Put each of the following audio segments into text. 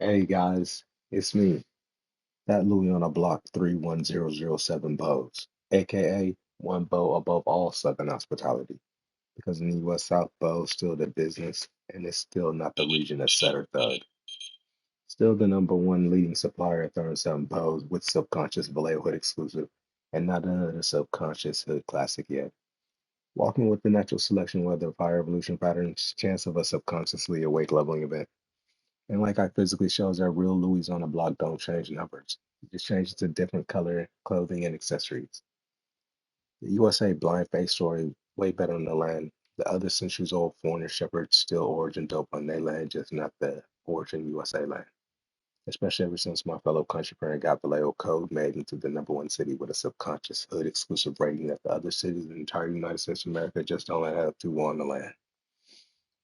Hey guys, it's me, that Louis on a block 31007 Bows, aka one bow above all Southern hospitality. Because in the US South, Bow still the business and it's still not the region that set or thug. Still the number one leading supplier of 37 Bows with subconscious Vallejo hood exclusive and not another subconscious hood classic yet. Walking with the natural selection weather of higher evolution patterns, chance of a subconsciously awake leveling event. And like I physically shows that real Louis on the block don't change numbers. It just changes to different color, clothing, and accessories. The USA blind face story way better on the land. The other centuries old foreigner shepherds still origin dope on their land, just not the origin USA land. Especially ever since my fellow country parent got Vallejo code made into the number one city with a subconscious hood exclusive rating that the other cities in the entire United States of America just don't have to on the land.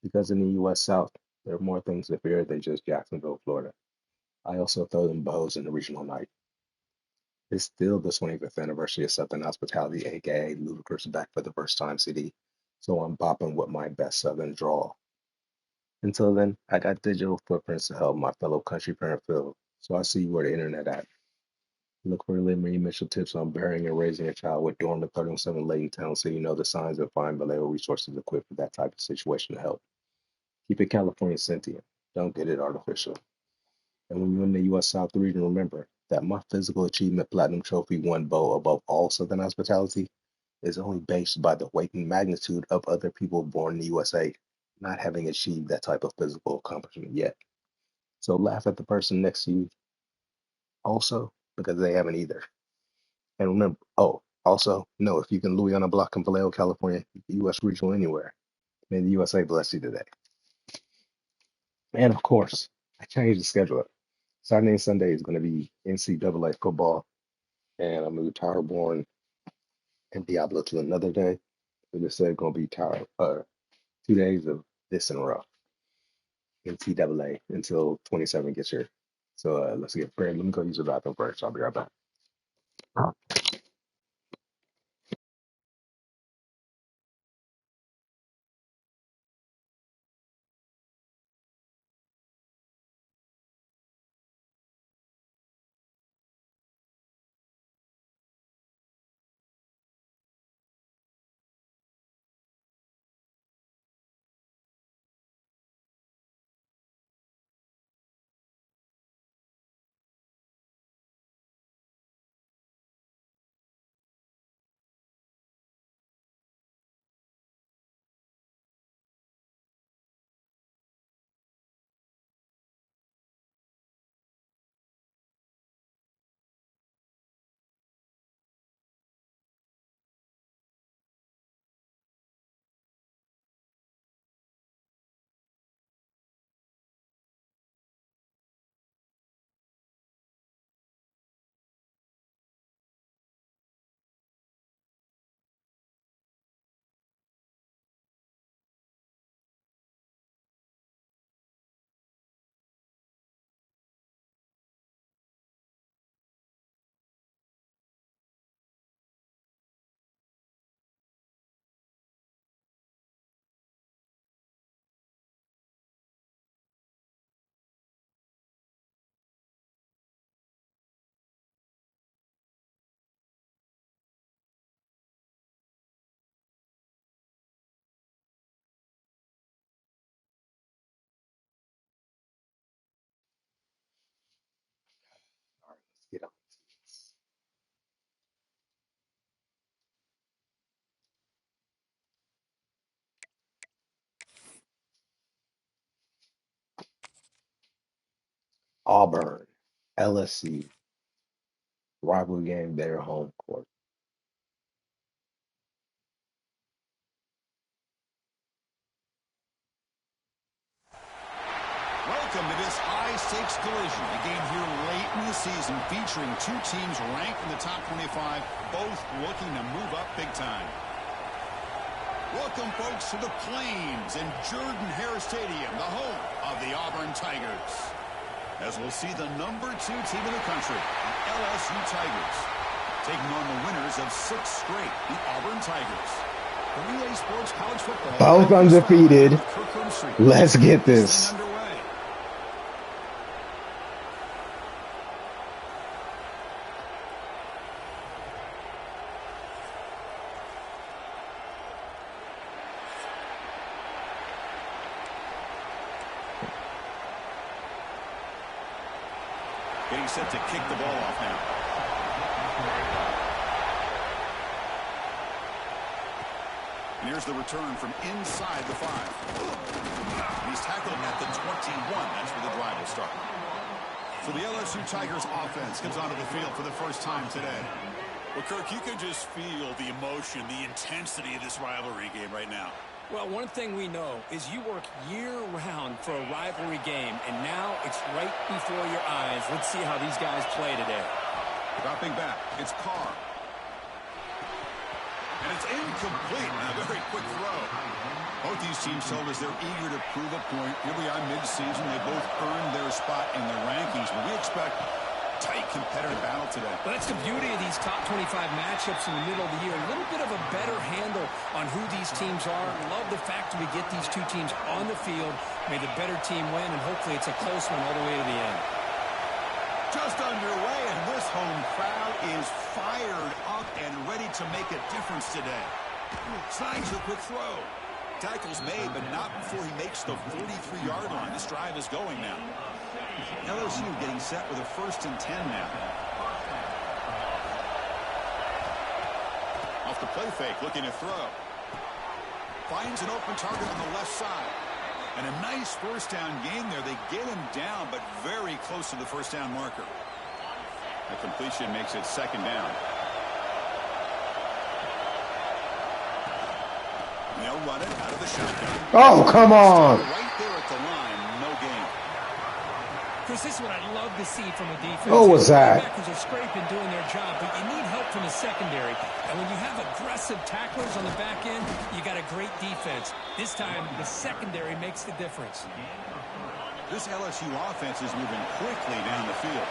Because in the US South, there are more things to fear than just Jacksonville, Florida. I also throw them bows in the regional night. It's still the 25th anniversary of Southern Hospitality, aka Ludacris back for the first time CD, so I'm bopping with my best Southern drawl. Until then, I got digital footprints to help my fellow country parent feel, so I see you where the internet at. Look for Liberty Mitchell tips on bearing and raising a child with dormant 37 Layton Town so you know the signs and find Vallejo resources equipped for that type of situation to help. Keep it California sentient. Don't get it artificial. And when you're in the US South region, remember that my physical achievement platinum trophy one bow above all Southern hospitality is only based by the weight and magnitude of other people born in the USA not having achieved that type of physical accomplishment yet. So laugh at the person next to you also because they haven't either. And remember, oh, also, know if you can Louis on a block in Vallejo, California, US regional anywhere. May the USA bless you today. And of course, I changed the schedule up. Saturday and Sunday is going to be NCAA football, and I moved Tower Born and Diablo to another day. So this is going to be 2 days of this in a row, NCAA, until 27 gets here. So let's get prepared. Let me go use the bathroom first. I'll be right back. All right, let's get on. Auburn, LSU, rivalry game, their home court. Welcome to this high-stakes collision, a game here late in the season featuring two teams ranked in the top 25, both looking to move up big time. Welcome, folks, to the Plains and Jordan-Hare Stadium, the home of the Auburn Tigers. As we'll see the number 2 team in the country, the LSU Tigers, taking on the winners of 6 straight, the Auburn Tigers. The Relay Sports College Football. Both undefeated. Let's get this. Getting set to kick the ball off now. And here's the return from inside the 5. He's tackled at the 21. That's where the drive will start. So the LSU Tigers offense comes onto the field for the first time today. Well, Kirk, you can just feel the emotion, the intensity of this rivalry game right now. Well, one thing we know is you work year-round for a rivalry game, and now it's right before your eyes. Let's see how these guys play today. Dropping back, it's Carr. And it's incomplete. A very quick throw. Both these teams told us they're eager to prove a point. Here we are mid-season. They both earned their spot in the rankings, but we expect tight competitive battle today. Well, that's the beauty of these top 25 matchups in the middle of the year. A little bit of a better handle on who these teams are. Love the fact that we get these two teams on the field. May the better team win, and hopefully it's a close one all the way to the end. Just underway, and this home crowd is fired up and ready to make a difference today. Signs a quick throw. Tackle's made, but not before he makes the 43-yard line. This drive is going now. LSU getting set with a 1st and 10 now. Off the play fake, looking to throw. Finds an open target on the left side. And a nice first down gain there. They get him down, but very close to the first down marker. The completion makes it 2nd down. And they'll run it out of the shotgun. Oh, come on. Right there at the line, no gain. Chris, this is what I'd love to see from a defense. What was that? Linebackers are scraping, doing their job, but you need help from the secondary. And when you have aggressive tacklers on the back end, you got a great defense. This time, the secondary makes the difference. This LSU offense is moving quickly down the field.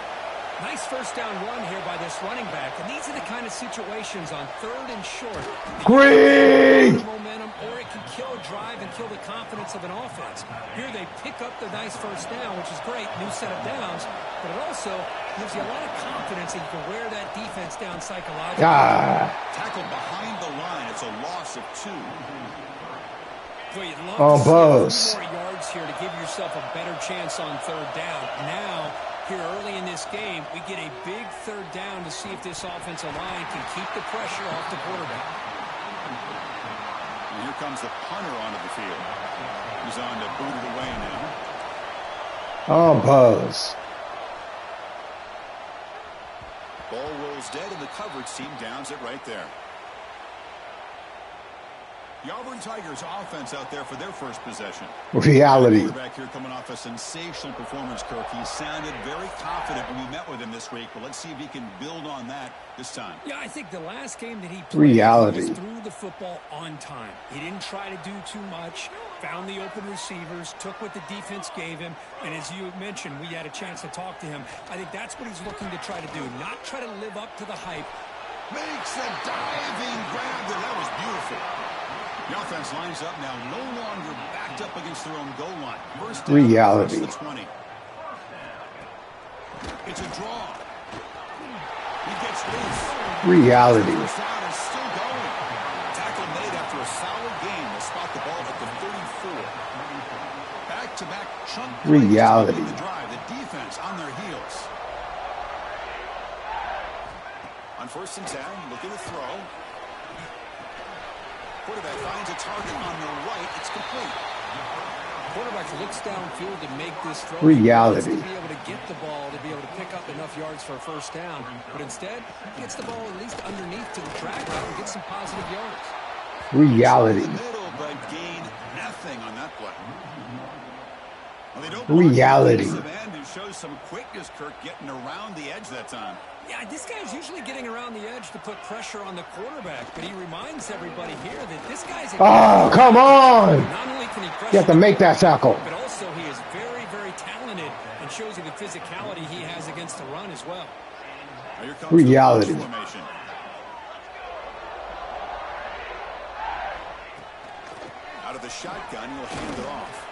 Nice first down run here by this running back. And these are the kind of situations on 3rd and short. Green! Momentum, or it can kill a drive and kill the confidence of an offense. Here they pick up the nice first down, which is great. New set of downs. But it also gives you a lot of confidence that you can wear that defense down psychologically. Tackled behind the line. It's a loss of 2. Boy, you'd love to Buzz. see a few more yards here to give yourself a better chance on 3rd down. Now, here early in this game, we get a big 3rd down to see if this offensive line can keep the pressure off the quarterback. And here comes the punter onto the field. He's on to boot it away now. Oh, Buzz. Ball rolls dead, and the coverage team downs it right there. The Auburn Tigers offense out there for their first possession. Reality. Quarterback here coming off a sensational performance, Kirk. He sounded very confident when we met with him this week, but let's see if he can build on that this time. Yeah, I think the last game that he played, Reality. he threw the football on time. He didn't try to do too much, found the open receivers, took what the defense gave him, and as you mentioned, we had a chance to talk to him. I think that's what he's looking to try to do, not try to live up to the hype. Makes a diving grab there. That was beautiful. The offense lines up now, no longer backed up against their own goal line. First down, Reality. first to 20. It's a draw. He gets loose. Reality. First down is still going. Tackle made after a solid game. They'll spot the ball at the 34. Back-to-back chunk plays Reality. to begin the drive. The defense on their heels. On 1st and 10, looking to throw. Quarterback finds a target on the right. It's complete. Quarterback looks downfield to make this throw. Reality. He wants to be able to get the ball to be able to pick up enough yards for a first down. But instead, he gets the ball at least underneath to the track route and gets some positive yards. Reality. In the middle, but gain nothing on that play. Well, they don't Reality. End who shows some quickness, Kirk, getting around the edge that time. Yeah, this guy's usually getting around the edge to put pressure on the quarterback, but he reminds everybody here that this guy's a Oh, come on. Not only can he pressure, You have to make that tackle. but also he is very, very talented and shows you the physicality he has against the run as well. Now here comes Reality. the formation. Out of the shotgun, he'll hand it off.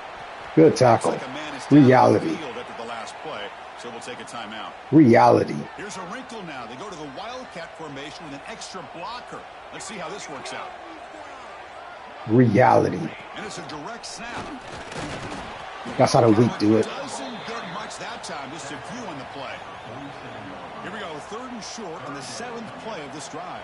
Good tackle. Looks like a man is down Reality. the field after the last play, so we'll take a timeout. Reality. Here's a wrinkle now. They go to the Wildcat formation with an extra blocker. Let's see how this works out. Reality. And it's a direct snap. That's how the weak do it. Doesn't get much blocks that time, just a few on the play. Here we go, 3rd and short on the 7th play of this drive.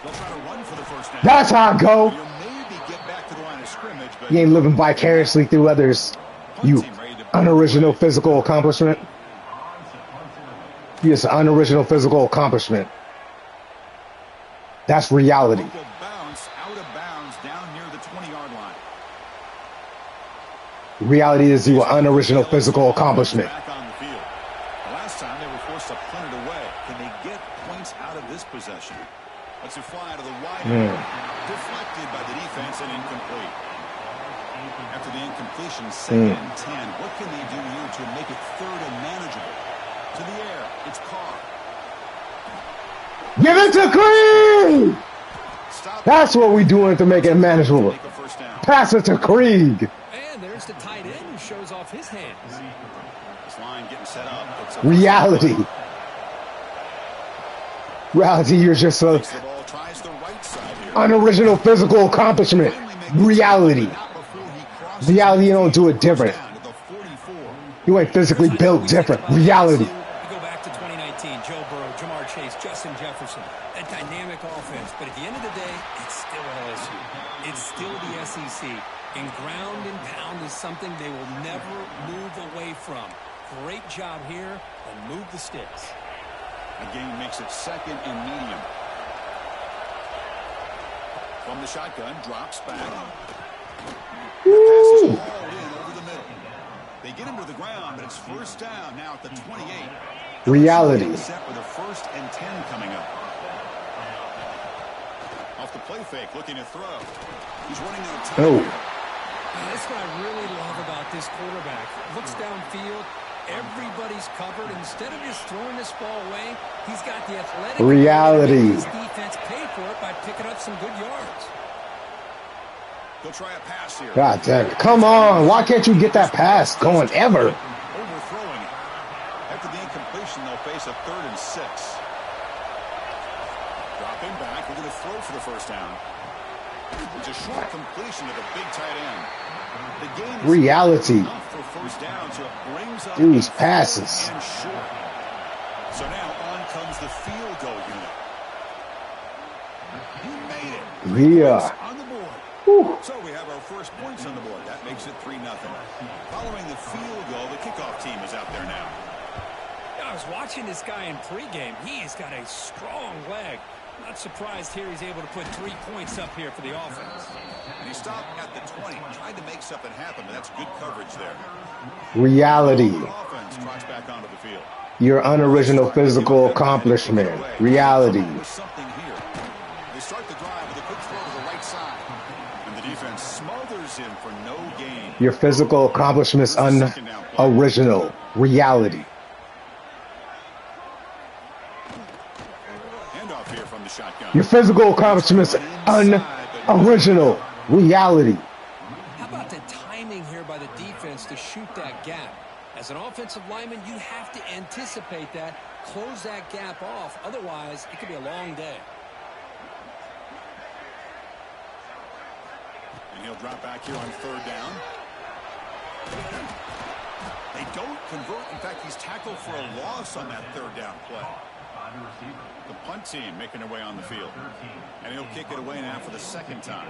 They'll try to run for the first down. That's how I go. You'll maybe get back to the line of scrimmage, but You ain't living vicariously through others. You unoriginal physical accomplishment. Yes, unoriginal physical accomplishment. That's reality. Bounce out of bounds down near the 20-yard line. Reality is your unoriginal physical accomplishment. Back on the field. The last time they were forced to punt it away. Can they get points out of this possession? Let's it fly to the wide area. Deflected by the defense and incomplete. After the incompletion, 2nd and 10. What can they do here to make it 3rd and manageable? To the air, it's Carr. Give it to Krieg! That's what we're doing to make it manageable. Pass it to Krieg. And there's the tight end who shows off his hands. This line getting set up. Reality. Reality, you're just a unoriginal physical accomplishment. Reality. Reality, you don't do it different. You ain't physically built different. Reality. You go back to 2019, Joe Burrow, Jamar Chase, Justin Jefferson, that dynamic offense. But at the end of the day, it's still LSU. It's still the SEC. And ground and pound is something they will never move away from. Great job here, and move the sticks. The game makes it 2nd and medium. From the shotgun, drops back. The pass is hauled in over the middle. They get him to the ground, but it's 1st down now at the 28. Reality. Set with a 1st and 10 coming up. Off the play fake, looking to throw. He's running out of time. That's what I really love about this quarterback. Looks downfield. Everybody's covered. Instead of just throwing this ball away, he's got the athletic reality. His defense pay for it by picking up some good yards. He'll try a pass here. God damn it. Come on. Why can't you get that pass going ever? Overthrowing it. After the incompletion, they'll face a 3rd and 6. Dropping back. We're going to throw for the 1st down. It's a short completion to the big tight end. The game is reality. For 1st down, so it brings up Use passes. And short. So now on comes the field goal unit. He made it. Yeah. On the board. Whew. So we have our first points on the board. That makes it 3-0. Following the field goal, the kickoff team is out there now. I was watching this guy in pregame. He's got a strong leg. Not surprised here he's able to put 3 points up here for the offense. And he stopped at the 20, tried to make something happen, but that's good coverage there. Reality. The offense trots back onto the field. Your unoriginal physical accomplishment. Reality. Something here. They start the drive with a quick throw to the right side. And the defense smothers him for no gain. Your physical accomplishments unoriginal. Reality. Here from the shotgun. Your physical accomplishments unoriginal. Reality. How about the timing here by the defense to shoot that gap? As an offensive lineman, you have to anticipate that, close that gap off. Otherwise, it could be a long day. And he'll drop back here on 3rd down. They don't convert. In fact, he's tackled for a loss on that 3rd down play. The punt team making their way on the field. And he'll kick it away now for the 2nd time.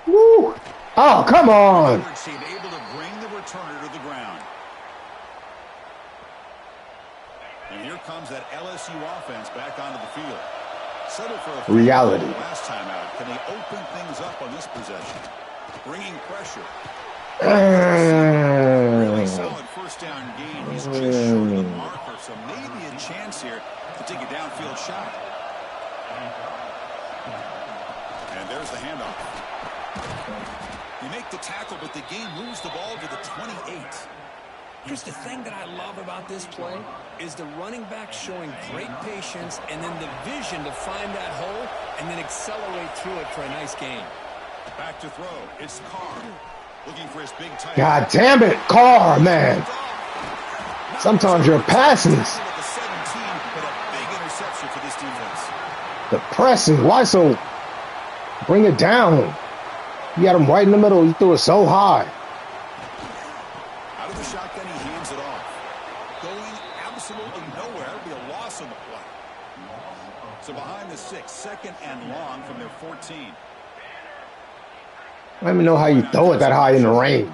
Woo! Oh, come on! Able to bring the returner to the ground. And here comes that LSU offense back onto the field. Settle for a reality. Last time out. Can they open things up on this possession? Bringing pressure. Really solid 1st down gain. He's just short of the marker, so maybe a chance here to take a downfield shot. And there's the handoff. You make the tackle, but the game moves the ball to the 28. Here's the thing that I love about this play is the running back showing great patience and then the vision to find that hole and then accelerate through it for a nice gain. Back to throw. It's Carr. Looking for his big tight. God damn it, Carr, man. Sometimes your passes. The pressing. Why so? Bring it down. You got him right in the middle. You threw it so high. Out of the shotgun, he hands it off. Going absolutely nowhere. It'll be a loss on the play. So behind the 6, 2nd and long from their 14. Let me know how you throw it that high in the rain.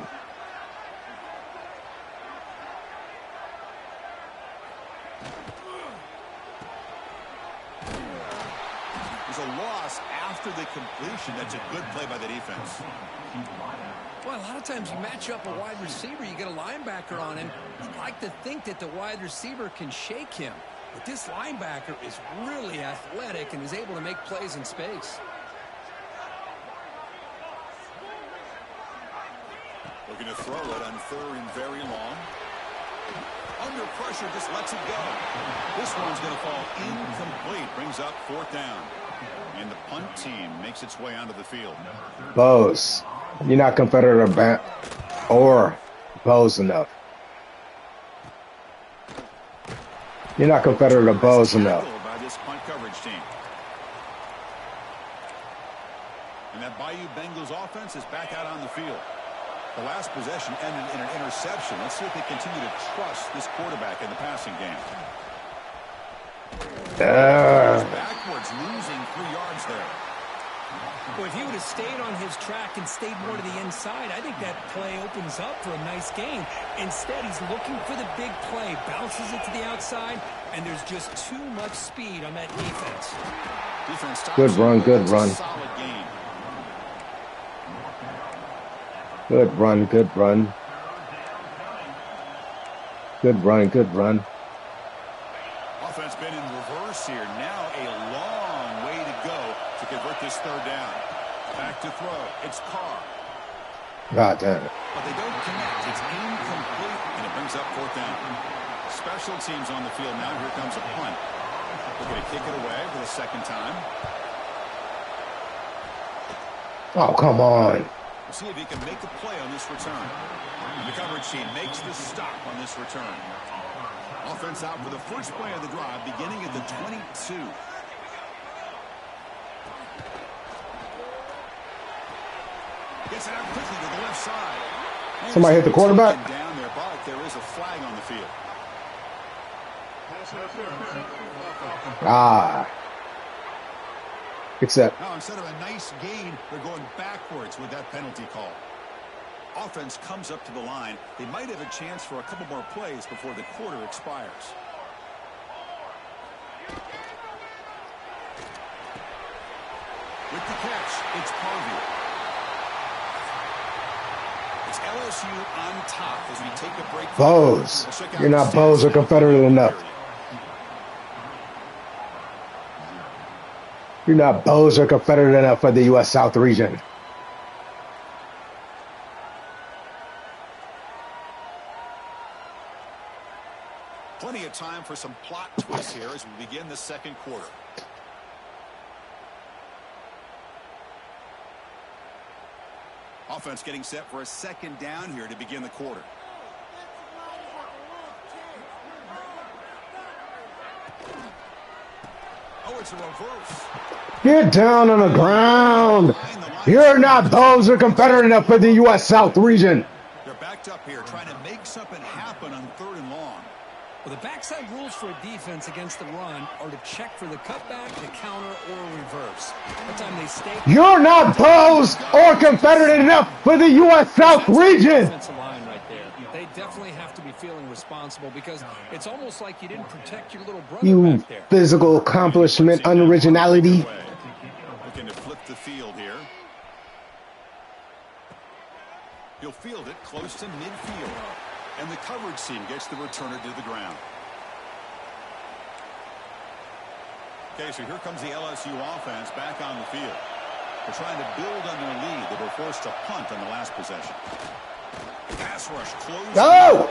There's a loss after the completion. That's a good play by the defense. Well, a lot of times you match up a wide receiver, you get a linebacker on him. You'd like to think that the wide receiver can shake him. But this linebacker is really athletic and is able to make plays in space. Looking to throw it on 3rd and very long. Under pressure, just lets it go. This one's going to fall incomplete. Brings up 4th down. And the punt team makes its way onto the field. Bose, you're not competitive or Bose enough. You're not competitive Bose enough. By this punt coverage team. And that Bayou Bengals offense is back out on the field. The last possession ended in an interception. Let's see if they continue to trust this quarterback in the passing game. Backwards, losing 3 yards there. Well, if he would have stayed on his track and stayed more to the inside, I think that play opens up for a nice gain. Instead, he's looking for the big play, bounces it to the outside, and there's just too much speed on that defense. Good run, good run. Solid game. Good run, good run. Good run, good run. Offense been in reverse here. Now a long way to go to convert this 3rd down. Back to throw. It's Carr. God damn it. But they don't connect. It's incomplete, and it brings up 4th down. Special teams on the field now. Here comes a punt. Looking to kick it away for the 2nd time. Oh, come on. We'll see if he can make a play on this return. And the coverage team makes the stop on this return. Offense out for the first play of the drive, beginning at the 22. Gets it out quickly to the left side. Somebody hit the quarterback. Down there, but there is a flag on the field. Ah. Except. Now, instead of a nice gain, they're going backwards with that penalty call. Offense comes up to the line. They might have a chance for a couple more plays before the quarter expires. With the catch, it's Parvey. It's LSU on top as we take a break. Bose. You're not Bose or competitive enough. You're not Bose or competitive enough for the U.S. South region. Plenty of time for some plot twists here as we begin the 2nd quarter. Offense getting set for a 2nd down here to begin the quarter. Oh, it's a reverse. Get down on the ground. You're not Bose or competitive enough for the U.S. South region. They're backed up here trying to make something happen on 3rd and long. Well, the backside rules for a defense against the run are to check for the cutback, the counter, or reverse. That time they stay. You're not Bose or competitive enough for the U.S. South region. Defensive line right there. They definitely have to be feeling responsible because it's almost like you didn't protect your little brother You back there. physical accomplishment, unoriginality. Looking to flip the field here. He'll field it close to midfield. And the coverage team gets the returner to the ground. Okay, so here comes the LSU offense back on the field. They're trying to build on their lead. They were forced to punt on the last possession. Pass rush close. Oh!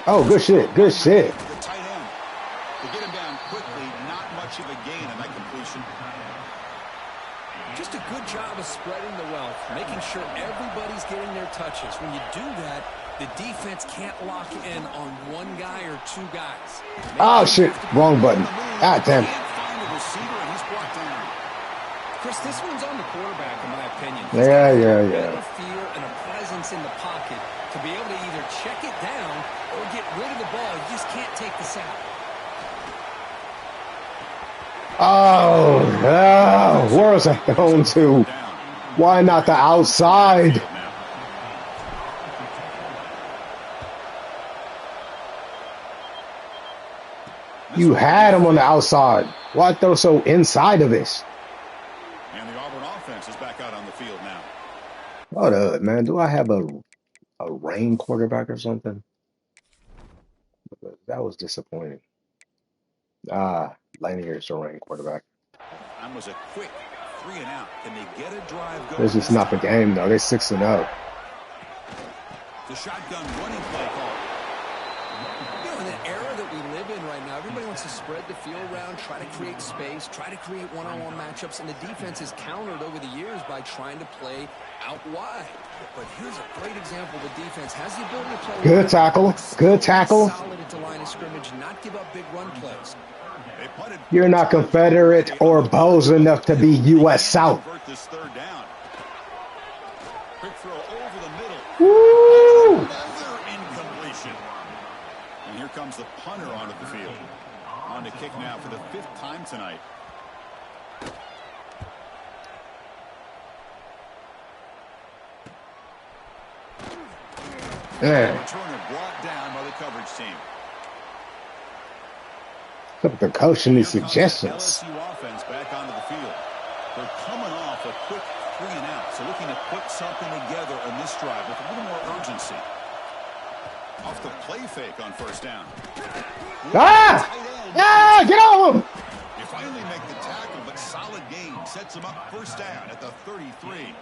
Oh, good shit. Good shit. The tight end. They get him down quickly. Not much of a gain on that completion. Just a good job of spreading the wealth, making sure everybody's getting their touches. When you do that, the defense can't lock in on one guy or two guys. Oh, shit. Wrong button. God damn. Can't find the receiver, and he's brought down. Chris, this one's on the quarterback, in my opinion. He's got Yeah. a feel and a presence in the pocket to be able to either check it down or get rid of the ball. You just can't take the sack. Oh, where's that going to? Why not the outside? You had him on the outside. Why throw so inside of this? And the Auburn offense is back out on the field now. Hold up, man. Do I have a rain quarterback or something? That was disappointing. Lanier's a rain quarterback. That was a quick 3 and out. Can they get a drive This going is this not the time? game though. They're 6-0. The shotgun running play call. You know, in the era that we live in right now, everybody wants to spread the field around, try to create space, try to create one-on-one matchups, and the defense is countered over the years by trying to play out wide. But here's a great example. The defense has the ability to play Good wide, tackle. Good tackle. solid at the line of scrimmage, not give up big run plays. They punted. You're not Confederate or Bows enough to be U.S. South. This third down. Quick throw over the middle. Woo! Another incompletion. And here comes the punter onto the field. On to kick now for the 5th time tonight. Yeah. Returner brought down by the coverage team. Look at the coach and these Here comes suggestions. the LSU offense back onto the field. They're coming off a quick 3 and out, so looking to put something together on this drive with a little more urgency. Off the play fake on first down. Get on him! You finally make the tackle, but solid gain sets them up first down at the 33.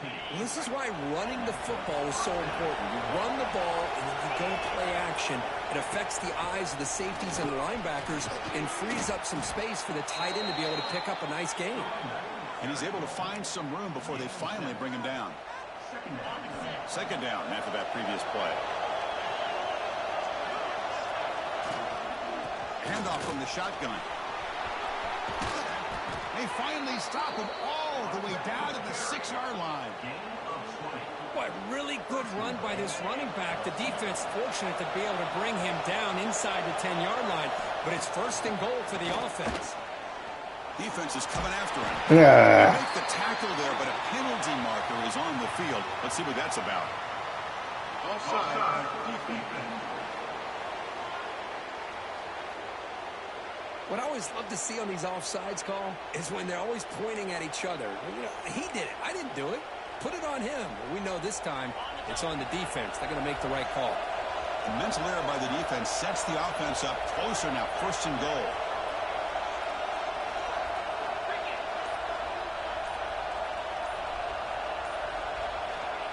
Well, this is why running the football is so important. You run the ball, and then you go play action. It affects the eyes of the safeties and the linebackers and frees up some space for the tight end to be able to pick up a nice gain. And he's able to find some room before they finally bring him down. Second down after that previous play. Handoff from the shotgun. They finally stop him all the way down to the 6-yard line. What really good run by this running back. The defense fortunate to be able to bring him down inside the 10-yard line, but it's 1st and goal for the offense. Defense is coming after him. Yeah. They make the tackle there, but a penalty marker is on the field. Let's see what that's about. Offside. What I always love to see on these offsides call is when they're always pointing at each other. You know, he did it. I didn't do it. Put it on him. We know this time it's on the defense. They're going to make the right call. A mental error by the defense sets the offense up closer now. 1st and goal.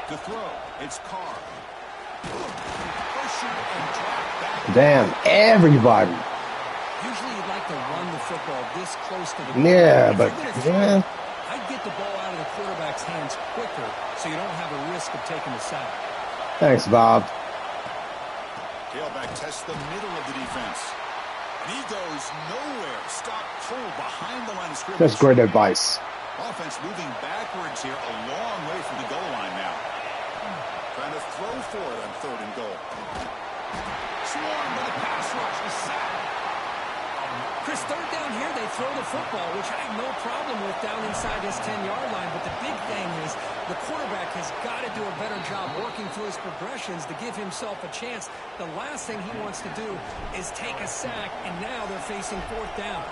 To throw, it's Carr. Damn, everybody. Usually you'd like to run the football this close to the Yeah, quarterback. but yeah. I'd get the ball out of the quarterback's hands quicker so you don't have a risk of taking the sack. Thanks, Bob. Tailback tests the middle of the defense. And he goes nowhere. Stop cold behind the line of scrimmage. That's great advice. Offense moving backwards here a long way from the goal line now. Trying to throw for it on 3rd and goal. Swarmed by the pass rush. The sack. Chris, 3rd down here, they throw the football, which I have no problem with down inside his 10-yard line. But the big thing is the quarterback has got to do a better job working through his progressions to give himself a chance. The last thing he wants to do is take a sack, and now they're facing 4th down.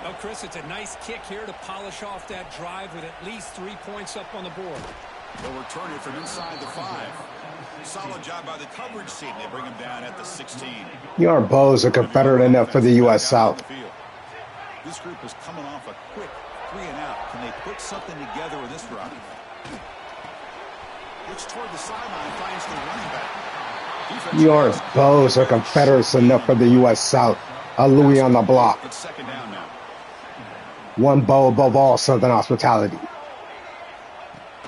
Well, Chris, it's a nice kick here to polish off that drive with at least 3 points up on the board. They'll return it from inside the 5. Solid job by the coverage team. They bring him down at the 16. Your Bows are Confederate enough for the U.S. South. This group is coming off a quick 3 and out. Can they put something together with this run? Looks toward the sideline, finds the running back. Your Bows are Confederates enough for the U.S. South. A Louis on the block. It's 2nd down now. One bow above all Southern hospitality.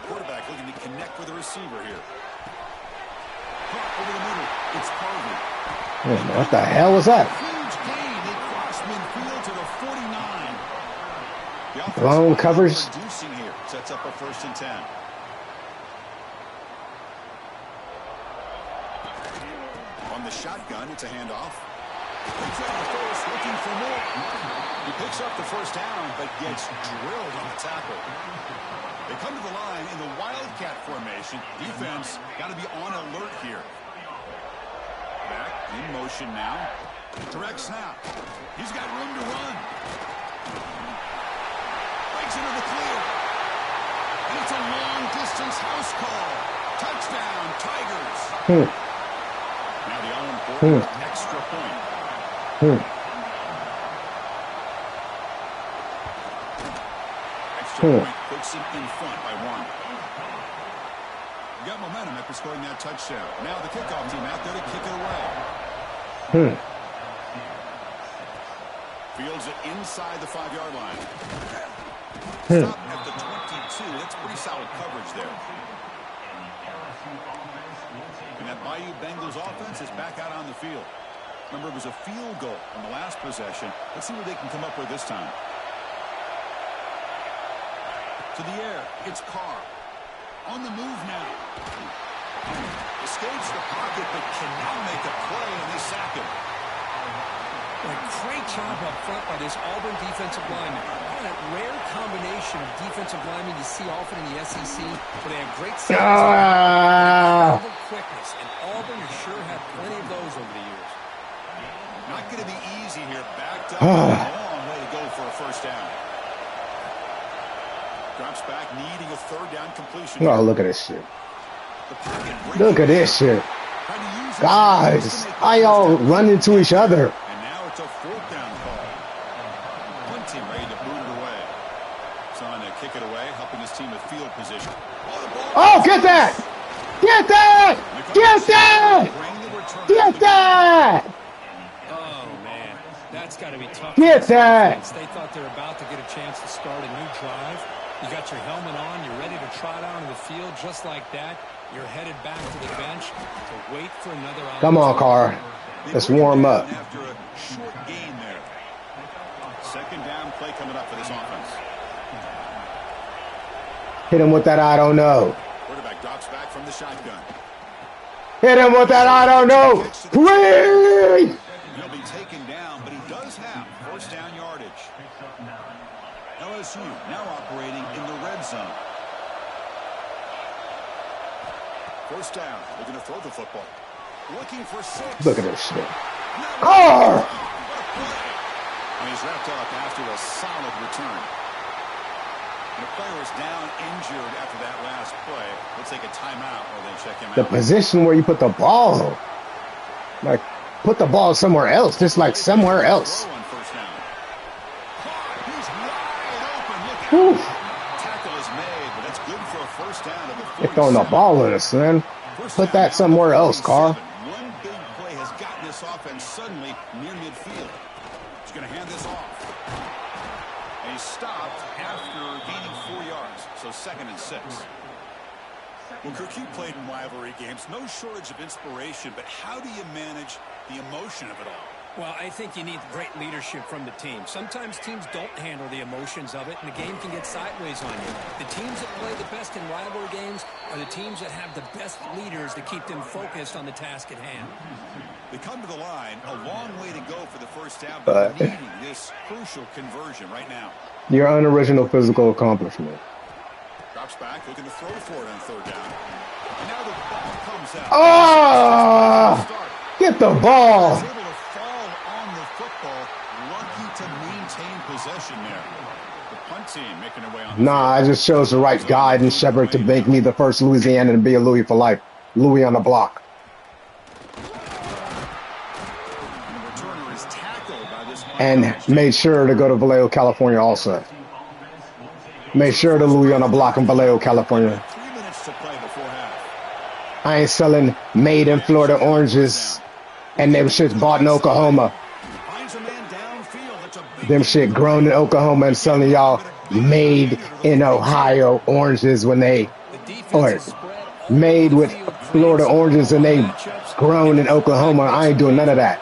Quarterback looking to connect with the receiver here. Over the middle, it's Carver. What the hell was that? Huge gain. They cross midfield to the 49. The Blown covers. Reducing here. Sets up a 1st and 10. On the shotgun, it's a handoff. Looking for more. He picks up the 1st down, but gets drilled on the tackle. They come to the line in the Wildcat formation. Defense got to be on alert here. Back in motion now. Direct snap. He's got room to run. Breaks into the clear. And it's a long-distance house call. Touchdown, Tigers. Now the all-important extra point. Extra point puts it in front by 1. You got momentum after scoring that touchdown. Now the kickoff team out there to kick it away. Fields it inside the 5-yard line. Stop at the 22. That's pretty solid coverage there. And that Bayou Bengals offense is back out on the field. Remember, it was a field goal on the last possession. Let's see what they can come up with this time. To the air, it's Carr. On the move now. Escapes the pocket, but cannot make a play, and they sack him. A great job up front by this Auburn defensive lineman. That rare combination of defensive linemen you see often in the SEC, but they have great size and quickness, and Auburn has sure had plenty of those over the years. Not going to be easy here. Backed up. A long way to go for a 1st down. Drops back, needing a 3rd down completion. Oh, look at this shit. Look at this shit. Guys, I all run into each other. And now it's a 4th down call. Punting ready to boot it away. Trying to kick it away, helping his team with field position. Oh, get that! Get that! Get that! Get that! Oh, man. That's got to be tough. Get that! They thought they were about to get a chance to start a new drive. You got your helmet on. You're ready to trot out on the field just like that. You're headed back to the bench to wait for another opportunity. Come on, Carr. Let's warm up. After a short gain there. 2nd down play coming up for this offense. Hit him with that I don't know. Quarterback drops back from the shotgun. Hit him with that I don't know. Please! He'll be taken down, but he does have 1st down yardage. LSU now operating in the red zone. 1st down. They're going to throw the football. Looking for 6. Look at this shit. Carr! And he's wrapped up after a solid return. The player is down injured after that last play. Let's take a timeout while they check him out. The position where you put the ball. Like, put the ball somewhere else. Just like somewhere else. Whew. Tackle is made, but that's good for a 1st down of the They're throwing the ball at us, man. Put that somewhere else, Carr. One big play has gotten this offense suddenly near midfield. He's going to hand this off. And he's stopped after gaining 4 yards, so 2nd and 6. Well, Kirk, you played in rivalry games. No shortage of inspiration, but how do you manage the emotion of it all? Well, I think you need great leadership from the team. Sometimes teams don't handle the emotions of it, and the game can get sideways on you. The teams that play the best in rivalry games are the teams that have the best leaders to keep them focused on the task at hand. They come to the line, a long way to go for the 1st down, but needing this crucial conversion right now. Your unoriginal physical accomplishment. Drops back, looking to throw for it on 3rd down. And now the ball comes out. Oh! Get the ball! Possession there. The punt team making their way on. Nah, I just chose the right guide and Shepard to make me the first Louisiana to be a Louis for life. Louis on the block. And made sure to go to Vallejo, California also. Made sure to Louis on the block in Vallejo, California. 3 minutes to play before half. I ain't selling made in Florida oranges and them shits bought in Oklahoma. Them shit grown in Oklahoma and selling y'all made in Ohio oranges when they, or made with Florida oranges and they grown in Oklahoma. I ain't doing none of that.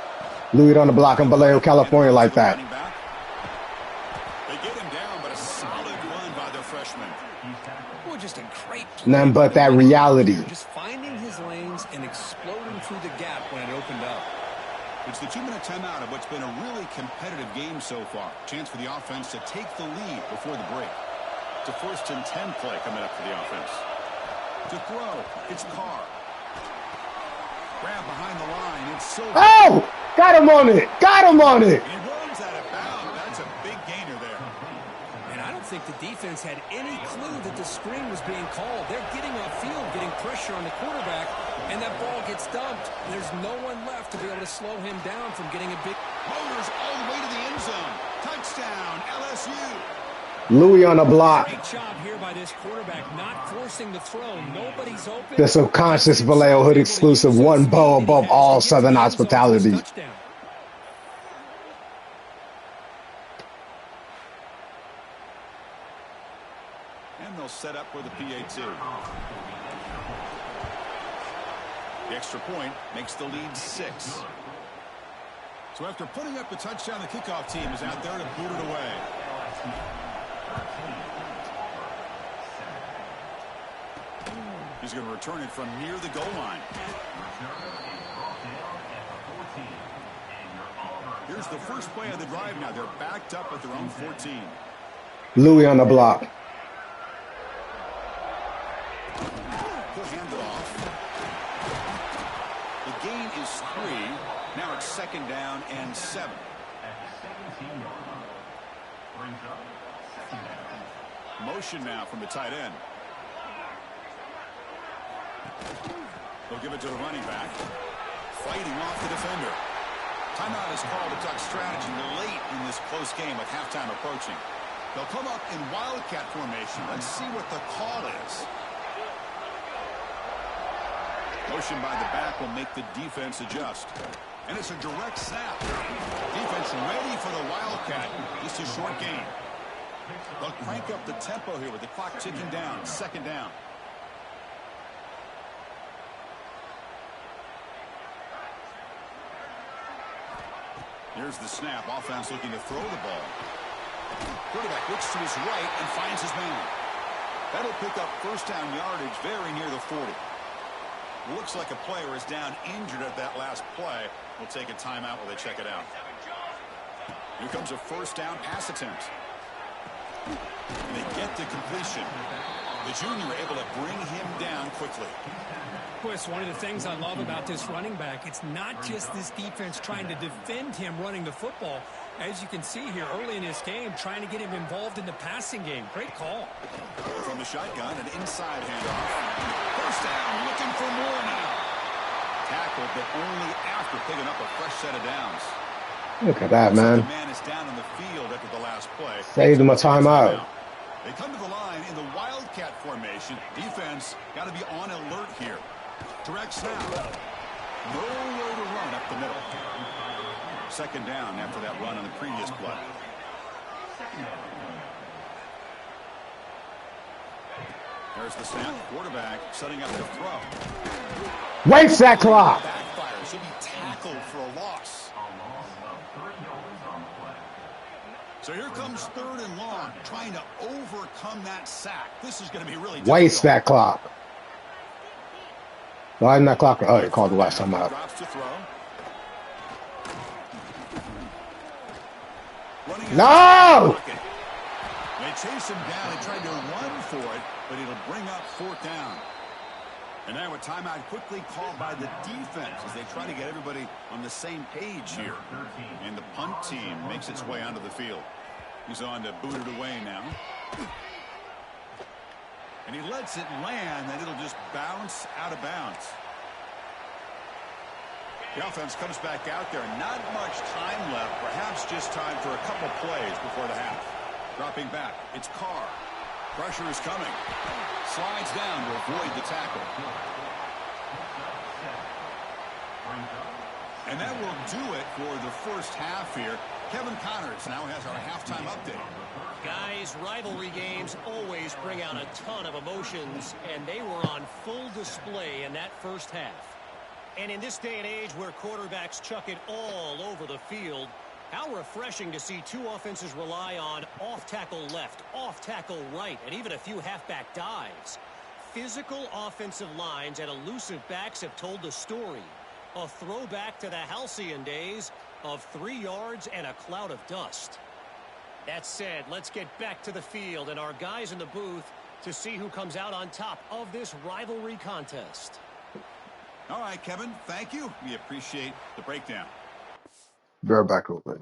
Louis on the block in Vallejo, California like that. They get him down, but a solid Nothing but that reality. Just finding his lanes and exploding through the gap when it opened up. It's the 2-minute timeout of what's been a really competitive game so far. Chance for the offense to take the lead before the break. It's a 1st and 10 play coming up for the offense. To throw, it's Carr. Grab behind the line, it's Silver. Oh! Got him on it! Got him on it! He runs out of bounds. That's a big gainer there. And I don't think the defense had any clue that the screen was being called. They're getting off field, getting pressure on the quarterback, and that ball gets dumped. There's no one left to be able to slow him down from getting a big... Motors all the way to the end zone. Touchdown, LSU. Louis on the block. Great job here by this quarterback, not forcing the throw. Nobody's open. The subconscious Vallejo hood exclusive, one bow above all Southern hospitality. And they'll set up for the PAT. The extra point makes the lead 6. So after putting up the touchdown, the kickoff team is out there to boot it away. He's going to return it from near the goal line. Here's the first play of the drive now. They're backed up at their own 14. Louis on the block. He'll hand it off. The gain is 3. Now it's 2nd down and 7. Motion now from the tight end. They'll give it to the running back. Fighting off the defender. Timeout is called to duck strategy late in this close game with halftime approaching. They'll come up in wildcat formation. Let's see what the call is. Motion by the back will make the defense adjust. And it's a direct snap. Defense ready for the wildcat. Just a short gain. They'll crank up the tempo here with the clock ticking down. 2nd down. Here's the snap. Offense looking to throw the ball. Quarterback looks to his right and finds his man. That'll pick up 1st down yardage very near the 40. Looks like a player is down injured at that last play. We'll take a timeout while they check it out. Here comes a 1st down pass attempt. And they get the completion. The junior able to bring him down quickly. Chris, one of the things I love about this running back, it's not just this defense trying to defend him running the football. As you can see here early in this game, trying to get him involved in the passing game. Great call. From the shotgun, an inside handoff. 1st down, looking for more now. Tackled, but only after picking up a fresh set of downs. Look at that, man. The man is down on the field after the last play. Saved him a timeout. They come to the line in the wildcat formation. Defense got to be on alert here. Direct snap. Nowhere to run up the middle. 2nd down after that run on the previous play. There's the snap. Quarterback setting up the throw. Waste that clock. Backfires. He'll be tackled for a loss. So here comes 3rd and long, trying to overcome that sack. This is going to be really difficult. Waste that clock. Why isn't that clock? Oh, they called the last time out. Drops to throw. No! They chase him down and try to run for it, but it'll bring up 4th down. And now a timeout quickly called by the defense as they try to get everybody on the same page here. And the punt team makes its way onto the field. He's on to boot it away now. And he lets it land, and it'll just bounce out of bounds. The offense comes back out there. Not much time left. Perhaps just time for a couple plays before the half. Dropping back. It's Carr. Pressure is coming. Slides down to avoid the tackle. And that will do it for the first half here. Kevin Connors now has our halftime update. Guys, rivalry games always bring out a ton of emotions, and they were on full display in that first half. And in this day and age where quarterbacks chuck it all over the field, how refreshing to see two offenses rely on off-tackle left, off-tackle right, and even a few halfback dives. physical offensive lines and elusive backs have told the story. A throwback to the halcyon days of 3 yards and a cloud of dust. That said, let's get back to the field and our guys in the booth to see who comes out on top of this rivalry contest. All right, Kevin, thank you. We appreciate the breakdown. Be right back real quick.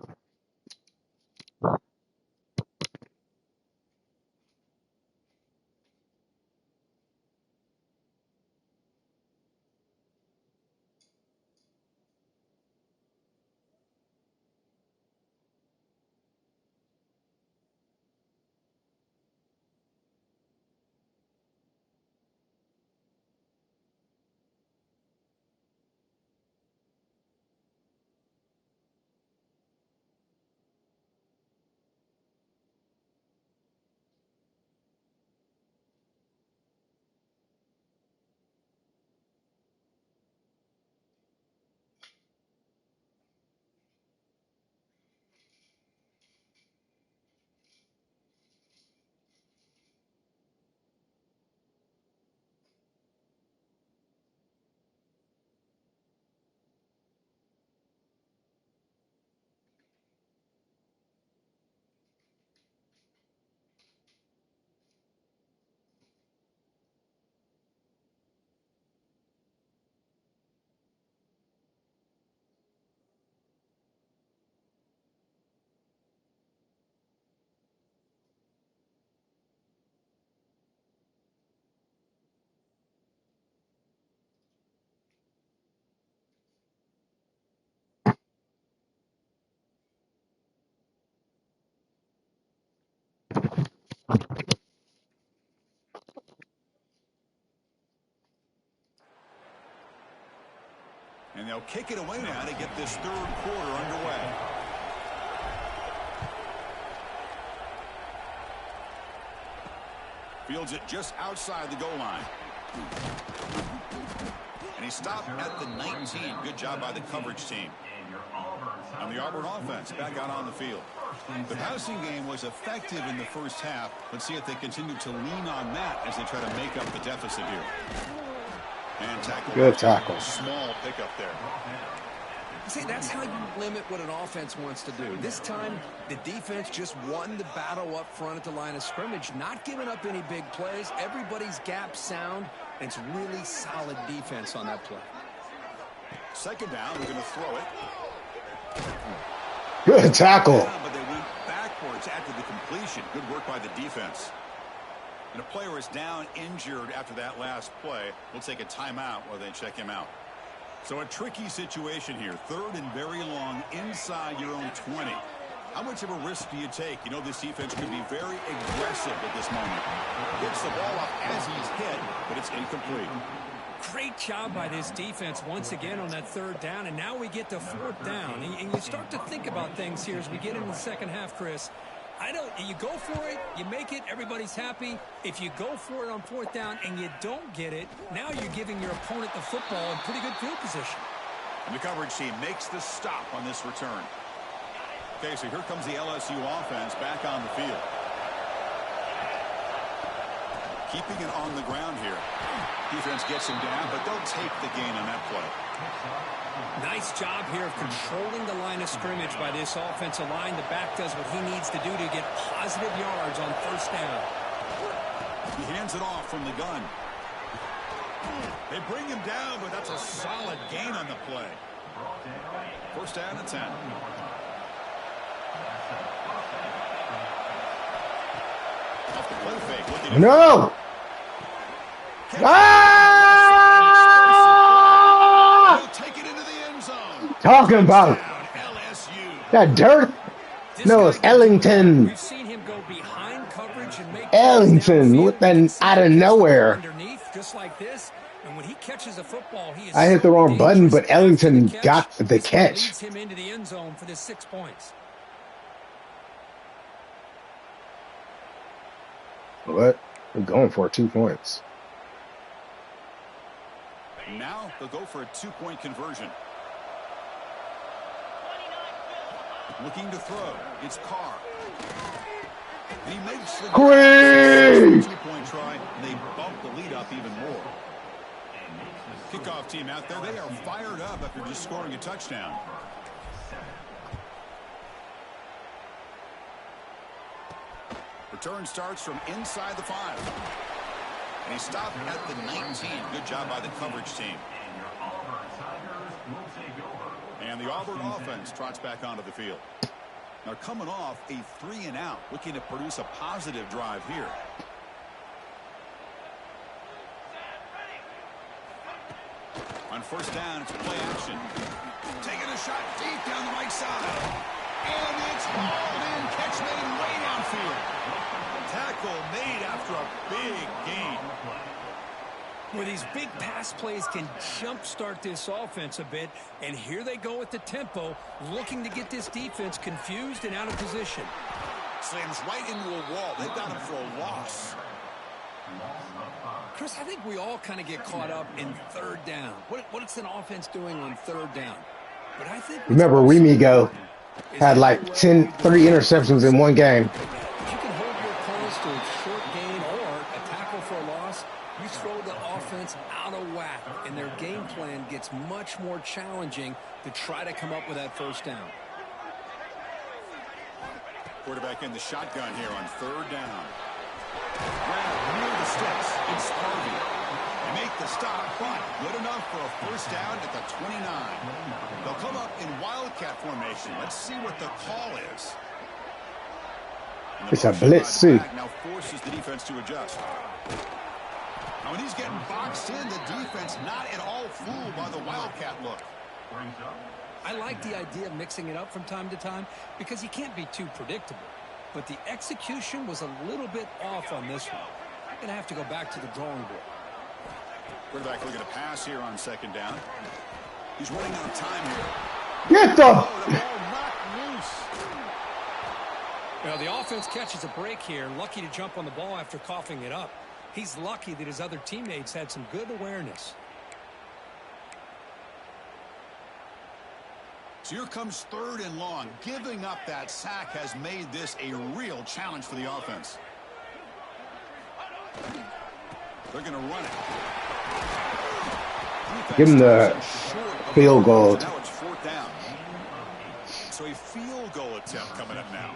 And they'll kick it away now to get this third quarter underway. Fields it just outside the goal line. And he stopped at the 19. Good job by the coverage team. And the Auburn offense back out on the field. The passing game was effective in the first half. Let's see if they continue to lean on that as they try to make up the deficit here. And tackle. Good tackle. Small pickup there. See, that's how you limit what an offense wants to do. This time, the defense just won the battle up front at the line of scrimmage, not giving up any big plays. Everybody's gap sound, and it's really solid defense on that play. Second down, we're going to throw it. Good tackle. Yeah, but they went backwards after the completion. Good work by the defense. And a player is down injured after that last play. We'll take a timeout while they check him out. So a tricky situation here. Third and very long inside your own 20. How much of a risk do you take? You know this defense could be very aggressive at this moment. Gets the ball off as he's hit, but it's incomplete. Great job by this defense once again on that third down, and now we get to fourth down. And you start to think about things here as we get into the second half, Chris. You go for it, you make it, everybody's happy. If you go for it on fourth down and you don't get it, now you're giving your opponent the football in pretty good field position. And the coverage team makes the stop on this return. Okay, so here comes the LSU offense back on the field. Keeping it on the ground here. Defense gets him down, but they'll take the gain on that play. Nice job here of controlling the line of scrimmage by this offensive line. The back does what he needs to do to get positive yards on first down. He hands it off from the gun. They bring him down, but that's a solid gain on the play. First down and 10. Off the play fake. No! Take it into the end zone. Talking about LSU. that dirt. No, it's Ellington. We've seen him go behind coverage and make Ellington with that out of nowhere. Underneath, just like this. And when he catches a football, he is I hit the wrong button, but Ellington got the This catch. leads him into the end zone for the 6 points. What? We're going for 2 points. Now they'll go for a 2-point conversion. Looking to throw. It's Carr. And he makes the Queen! two-point try, and they bump the lead up even more. Kickoff team out there, they are fired up after just scoring a touchdown. Return starts from inside the 5. And he stopped at the 19. Good job by the coverage team. And the Auburn offense trots back onto the field. Now coming off a 3-and-out, looking to produce a positive drive here. On first down, it's play action. Taking a shot deep down the right side. And it's hauled in. Catch made way downfield. Tackle made after a big gain. Where these big pass plays can jumpstart this offense a bit, and here they go with the tempo, looking to get this defense confused and out of position. Slams right into a wall. They've got him for a loss. Chris, I think we all kind of get caught up in third down. What's an offense doing on third down? But I think Remember, Remigo had like 3 interceptions in one game. If you can hold your opponents to a short gain or a tackle for a loss, you throw the offense out of whack, and their game plan gets much more challenging to try to come up with that first down. Quarterback in the shotgun here on third down. Grab near the sticks. It's Harvey. They make the stop, but good enough for a first down at the 29. They'll come up in wildcat formation. Let's see what the call is. It's a blitz, too. Now forces the defense to adjust. Now when he's getting boxed in, the defense not at all fooled by the wildcat look. I like the idea of mixing it up from time to time because you can't be too predictable. But the execution was a little bit off on this one. I'm going to have to go back to the drawing board. Quarterback looking to pass here on second down. He's running out of time here. Get the... Oh, the ball knocked loose. Well, the offense catches a break here, lucky to jump on the ball after coughing it up. He's lucky that his other teammates had some good awareness. So here comes third and long. Giving up that sack has made this a real challenge for the offense. They're going to run it. Give him the field goal. Now it's fourth down. So a field goal attempt coming up now.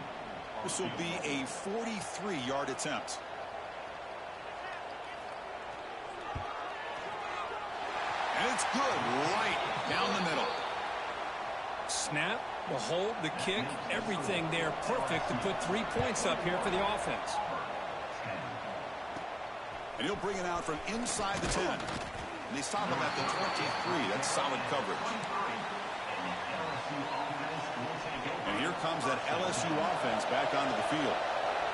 This will be a 43-yard attempt. And it's good right down the middle. Snap, the hold, the kick, everything there perfect to put 3 points up here for the offense. And he'll bring it out from inside the 10. And they stop him at the 23. That's solid coverage. And here comes that LSU offense back onto the field.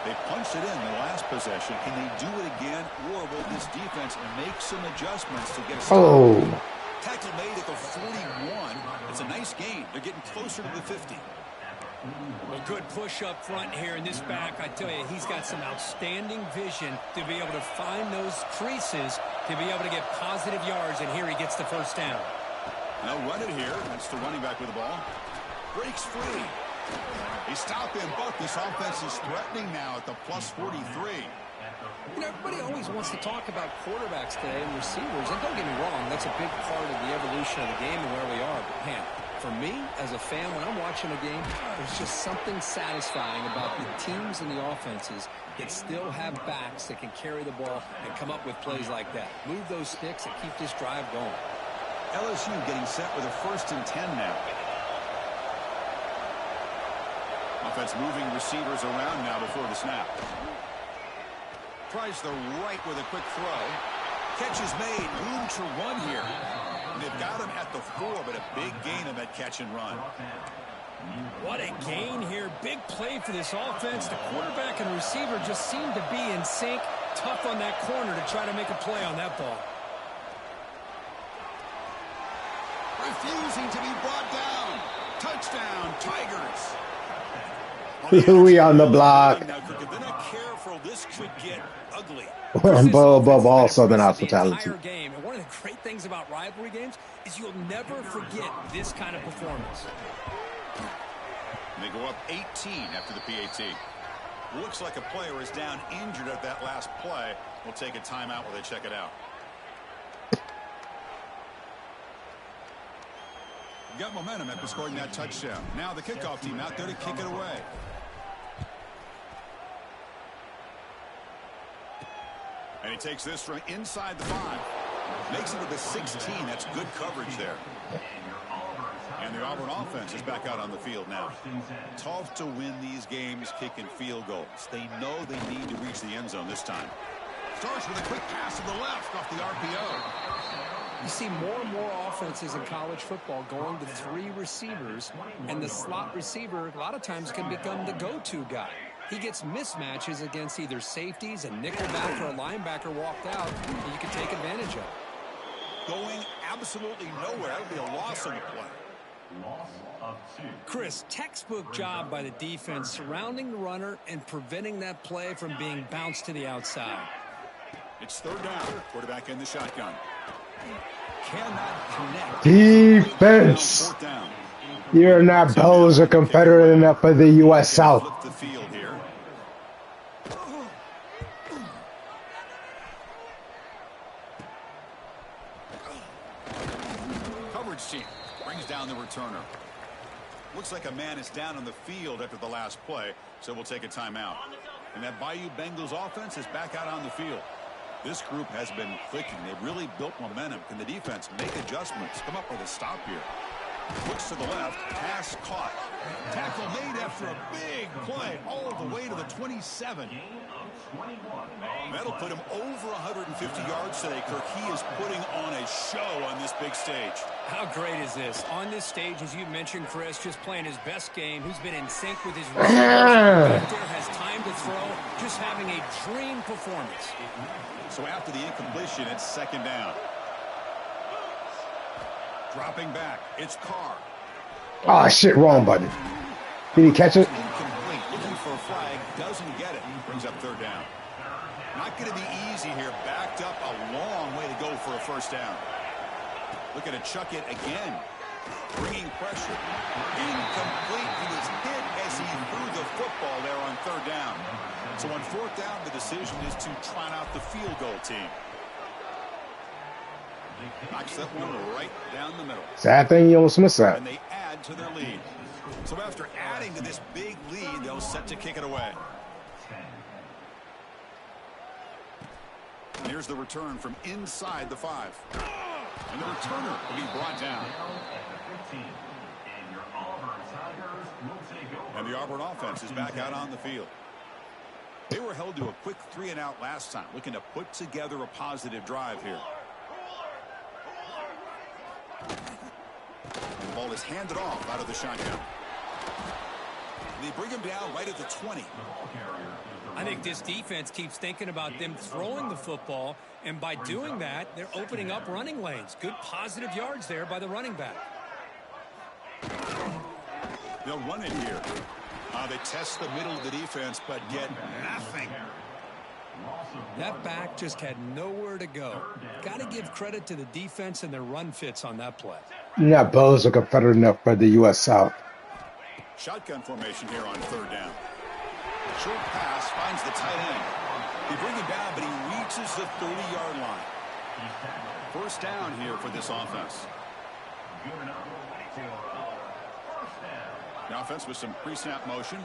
They punched it in the last possession. Can they do it again, or will this defense make some adjustments to get a stop? Oh. Tackle made at the 41. It's a nice gain. They're getting closer to the 50. Well, good push up front here in this back. I tell you, he's got some outstanding vision to be able to find those creases to be able to get positive yards, and here he gets the first down. Now run it here. That's the running back with the ball. Breaks free. They stop him, but this offense is threatening now at the plus 43. You know, everybody always wants to talk about quarterbacks today and receivers, and don't get me wrong, that's a big part of the evolution of the game and where we are. But, man, for me, as a fan, when I'm watching a game, there's just something satisfying about the teams and the offenses that still have backs that can carry the ball and come up with plays like that. Move those sticks and keep this drive going. LSU getting set with a 1st and 10 now. Offense moving receivers around now before the snap. Tries the right with a quick throw. Catch is made. Room to run here. And they've got him at the 4, but a big gain on that catch and run. What a gain here. Big play for this offense. The quarterback and receiver just seem to be in sync. Tough on that corner to try to make a play on that ball. Refusing to be brought down. Touchdown, Tigers. Louis on the block. Now, if they're not careful, this could get ugly. Above all Southern hospitality. Game. And one of the great things about rivalry games is you'll never forget this kind of performance. And they go up 18 after the PAT. Looks like a player is down injured at that last play. We'll take a timeout while they check it out. Got momentum after scoring that touchdown. Now the kickoff team out there to kick it away. And he takes this from inside the 5. Makes it to the 16. That's good coverage there. And the Auburn offense is back out on the field now. Tough to win these games kicking field goals. They know they need to reach the end zone this time. Starts with a quick pass to the left off the RPO. You see more and more offenses in college football going to 3 receivers, and the slot receiver a lot of times can become the go-to guy. He gets mismatches against either safeties, a nickelback, or a linebacker walked out, and you can take advantage of it. Going absolutely nowhere. That would be a loss on the play. Chris, textbook job by the defense surrounding the runner and preventing that play from being bounced to the outside. It's 3rd down. Quarterback in the shotgun. Cannot connect. Defense. 4th down. You're not Bows or Confederate enough for the U.S. South. Flip the field here. Coverage team brings down the returner. Looks like a man is down on the field after the last play, so we'll take a timeout. And that Bayou Bengals offense is back out on the field. This group has been clicking. They've really built momentum. Can the defense make adjustments? Come up with a stop here. Looks to the left. Pass caught. Tackle made after a big play all the way to the 27. That'll put him over 150 yards today, Kirk. He is putting on a show on this big stage. How great is this? On this stage, as you mentioned, Chris, just playing his best game. Who's been in sync with his receivers. Back there, has time to throw. Just having a dream performance. So after the incompletion, it's 2nd down. Dropping back. It's Carr. Oh, shit, wrong button. Did he catch it? Incomplete. Looking for a flag. Doesn't get it. Brings up 3rd down. Not going to be easy here. Backed up a long way to go for a 1st down. Looking to chuck it again. Bringing pressure. Incomplete. He was hit as he threw the football there on 3rd down. So on 4th down, the decision is to trot out the field goal team. Knocks that one right down the middle. Sad thing you almost missed that. And they add to their lead. So after adding to this big lead, they'll set to kick it away. And here's the return from inside the 5. And the returner will be brought down. And the Auburn offense is back out on the field. They were held to a quick 3-and-out last time, looking to put together a positive drive here. And the ball is handed off out of the shotgun. And they bring him down right at the 20. I think this defense keeps thinking about them throwing the football, and by doing that, they're opening up running lanes. Good positive yards there by the running back. They'll run it here. They test the middle of the defense, but get nothing. That back just had nowhere to go. Got to give credit to the defense and their run fits on that play. You're not Bows or Confederate enough for the U.S. South. Shotgun formation here on 3rd down. Short pass finds the tight end. They bring him down, but he reaches the 30-yard line. 1st down here for this offense. The offense with some pre-snap motion.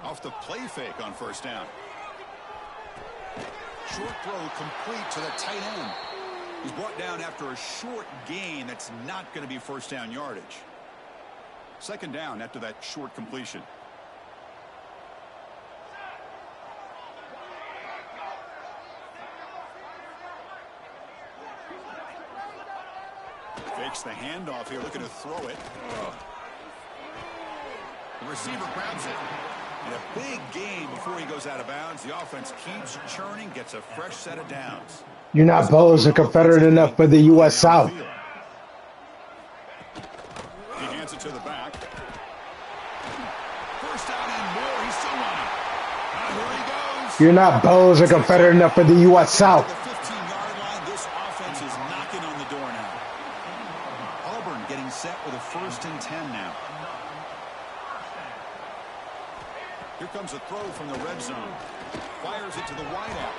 Off the play fake on 1st down. Short throw complete to the tight end. He's brought down after a short gain that's not going to be 1st down yardage. 2nd down after that short completion. Fakes the handoff here, looking to throw it. The receiver grabs it. And a big gain before he goes out of bounds. The offense keeps churning, gets a fresh set of downs. You're not Bows or Confederate enough for the U.S. South. He hands it to the back. 1st down and more. He's still running. Here he goes. You're not Bows or Confederate enough for the U.S. South. The 15-yard line. This offense is knocking on the door now. Auburn getting set with a 1st and 10 now. Here comes a throw from the red zone. Fires it to the wideout.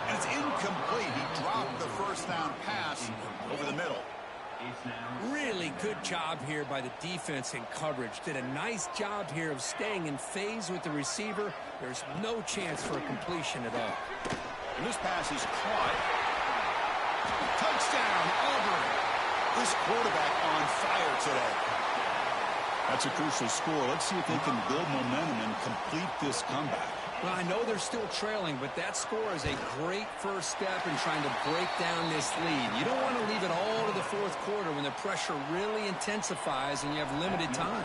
And it's incomplete. He dropped the first down pass over the middle. Really good job here by the defense in coverage. Did a nice job here of staying in phase with the receiver. There's no chance for a completion at all. And this pass is caught. Touchdown, Auburn. This quarterback on fire today. That's a crucial score. Let's see if they can build momentum and complete this comeback. Well, I know they're still trailing, but that score is a great first step in trying to break down this lead. You don't want to leave it all to the fourth quarter when the pressure really intensifies and you have limited time.